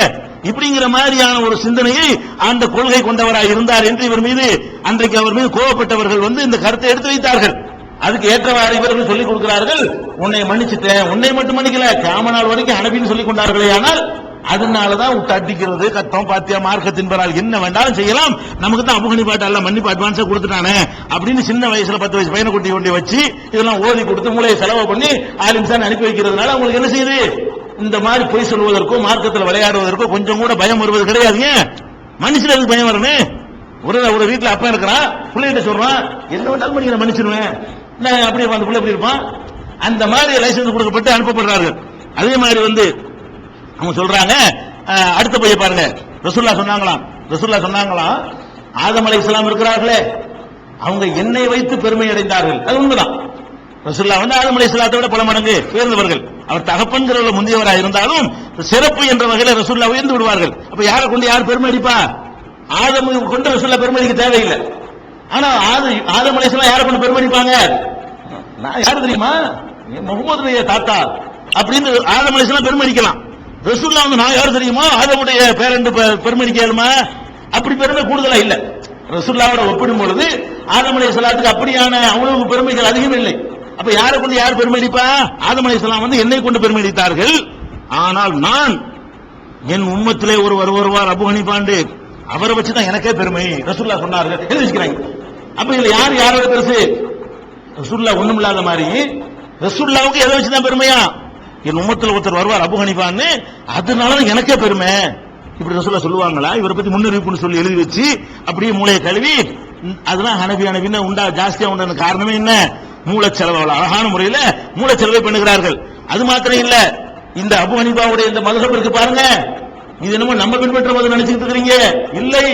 இப்படிங்கிற மாதிரியான ஒரு சிந்தனையை அந்த கொள்கை கொண்டவராக இருந்தார் என்று இவர் மீது அன்றைக்கு அவர் மீது கோபப்பட்டவர்கள் வந்து இந்த கருத்தை எடுத்து வைத்தார்கள். அதுக்கு ஏற்றவாறு இவர்கள் சொல்லிக் கொடுக்கிறார்கள், உன்னை மன்னிச்சுட்டேன், உன்னை மட்டும் மன்னிக்கல, காமநாள் வரைக்கும் அனுப்பின்னு சொல்லிக் கொண்டார்களே. ஆனால் அதனாலதான் தட்டிக்கிறது, கத்தம் பாத்தியா மார்க்கத்தின் பெறால் என்ன வேண்டாலும் செய்யலாம், நமக்கு தான் அபு ஹனீஃபா எல்லாம் மன்னிப்பு அட்வான்ஸா கொடுத்துட்டானே அப்படின்னு சின்ன வயசுல 10 வயசு பையனை குட்டி கொண்டு வச்சு இதெல்லாம் ஓதி கொடுத்து மூளையை செலவு பண்ணி ஆலிம்சான் அனுப்பி வைக்கிறதுனால உங்களுக்கு என்ன செய்யுது, இந்த மாதிரி பொய் சொல்வதற்கோ மார்க்கத்தில் விளையாடுவதற்கோ கொஞ்சம் கூட பயம் வருவது கிடையாதுங்க. மனுஷனுக்கு பயம் வரணும். ஒரு வீட்டுல அப்பா இருக்கிறான், பிள்ளைகிட்ட சொல்றான், என்ன வேண்டாலும் பண்ணி மன்னிச்சிருவேன், நான் அப்படி அந்த பிள்ளை எப்படி இருப்பான், அந்த மாதிரி லைசன்ஸ் கொடுக்கப்பட்டு அனுப்பப்படுறார்கள். அதே மாதிரி வந்து அவங்க சொல்றாங்க, அடுத்த போய் பாருங்க, ரசூலுல்லாஹ் சொன்னாங்களாம், ஆதம் அலைஹிஸ்ஸலாம் இருக்கிறார்களே, அவங்க என்னை வைத்து பெருமை அடைந்தார்கள். அது உண்மைதான். ரசூலுல்லாஹ் வந்து ஆதம் அலைஹிஸ்ஸலாத்தை விட பல மடங்கு உயர்ந்தவர்கள். அவர் தகப்பன்கிறவர்கள முந்தியவராக இருந்தாலும் சிறப்பு என்ற வகையில் ரசூலுல்லாஹ் உயர்ந்து விடுவார்கள். அப்ப யாரை கொண்டு யார் பெருமை அடிப்பா, ஆதம் கொண்டு ரசூலுல்லாஹ் பெருமை அடிக்க தேவையில்லை. ஆனா ஆதம் அலைஹிஸ்ஸலாம் யாரை கொண்டு பெருமை அடிப்பாங்க, நான் யாரு தெரியுமா, முகமதுடைய தாத்தா அப்படின்னு ஆதம் அலைஹிஸ்ஸலாம் பெருமை அடிக்கலாம். ரசூலுல்லாஹ் வந்து நான் யாரு தெரியுமா, ஆதமுடைய பேரண்டு பெருமை அடிக்கலுமா, அப்படி பெருமை கூடுதலா இல்ல. ரசூலுல்லாஹோட ஒப்பிடும் பொழுது ஆதம் அலைஹிஸ்ஸலாத்துக்கு அப்படியான அவ்வளவு பெருமைகள் அதிகம் இல்லை. அப்ப யாரை கொண்டு யார் பெருமை அடிப்பா, ஆதம் அலைஹிஸ்ஸலாம் வந்து என்னை கொண்டு பெருமை அடித்தார்கள். ஆனால் நான் என் உம்மத்திலே வருவார் அபு ஹனீஃபாண்டு, அவரை வச்சுதான் எனக்கே பெருமை ரசூலுல்லாஹ் சொன்னார்கள் எழுதி வச்சுக்கிறாங்க. அப்ப இதுல யாரோட பெருசு, ரசூலுல்லாஹ் ஒண்ணும் இல்லாத மாதிரி ரசூலுல்லாஹ்வுக்கு எதை வச்சுதான் பெருமையா, என் உம்மத்தில் ஒருத்தர் வருவார் அபு ஹனீஃபான்னு, அதனால எனக்கே பெருமை. இப்படி ரசூலுல்லாஹ் சொல்லுவாங்களா, இவரை பத்தி முன்னறிவிப்புன்னு சொல்லி எழுதி வச்சு அப்படியே மூளையை கழுவி, அதெல்லாம் ஹனஃபி உண்டா ஜாஸ்தியா உண்டான காரணமே என்ன, மூலச்செலவு. அழகான முறையில் மூலச்செலவை பண்ணுகிறார்கள். அது மாத்திரம் இல்ல, இந்த அபு ஹனீஃபாவுடைய இந்த மதுஹப் இருக்கு பாருங்க, இது என்னமோ நம்ம பின்பற்ற மது நினைச்சுட்டு இருக்கிறீங்க, இல்லை.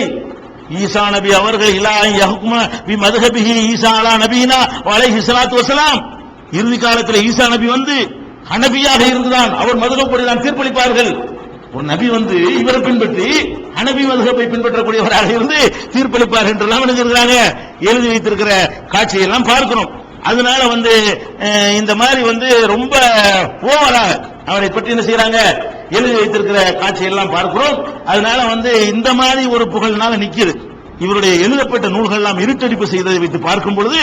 ஈசா நபி அவர்கள் இலா யஹ்கும பி மதுஹபிஹி ஈசா அலா நபியினா அலைஹி ஸலாத்து வஸலாம், இறுதி காலத்தில் ஈசா நபி வந்து ஹனபியாக இருந்துதான் அவர் மதுஹப்படி தான் தீர்ப்பளிப்பார்கள். ஒரு நபி வந்து இவரை பின்பற்றி ஹனபி மதுஹப்பை பின்பற்றக்கூடியவராக இருந்து தீர்ப்பளிப்பார் என்றெல்லாம் நினைச்சிருக்கிறாங்க. எழுதி வைத்திருக்கிற காட்சியெல்லாம் பார்க்கிறோம். அதனால வந்து இந்த மாதிரி வந்து ரொம்ப ஓவராக அவரை பற்றி என்ன செய்யறாங்க, எழுதி வைத்திருக்கிற காட்சியெல்லாம் பார்க்கிறோம். அதனால வந்து இந்த மாதிரி ஒரு புகழ்னால நிக்குது. இவருடைய எழுதப்பட்ட நூல்கள் எல்லாம் இருட்டடிப்பு செய்ததை வைத்து பார்க்கும் பொழுது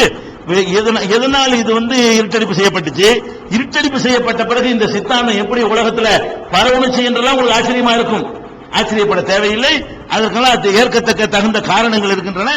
எதனால் இது வந்து இருட்டடிப்பு செய்யப்பட்டுச்சு, இருட்டடிப்பு செய்யப்பட்ட பிறகு இந்த சித்தாந்தம் எப்படி உலகத்துல பரவணுச்சு என்றெல்லாம் உங்களுக்கு ஆச்சரியமா இருக்கும். ஆச்சரியப்பட தேவையில்லை. அதற்கெல்லாம் ஏற்கத்தக்க தகுந்த காரணங்கள் இருக்கின்றன.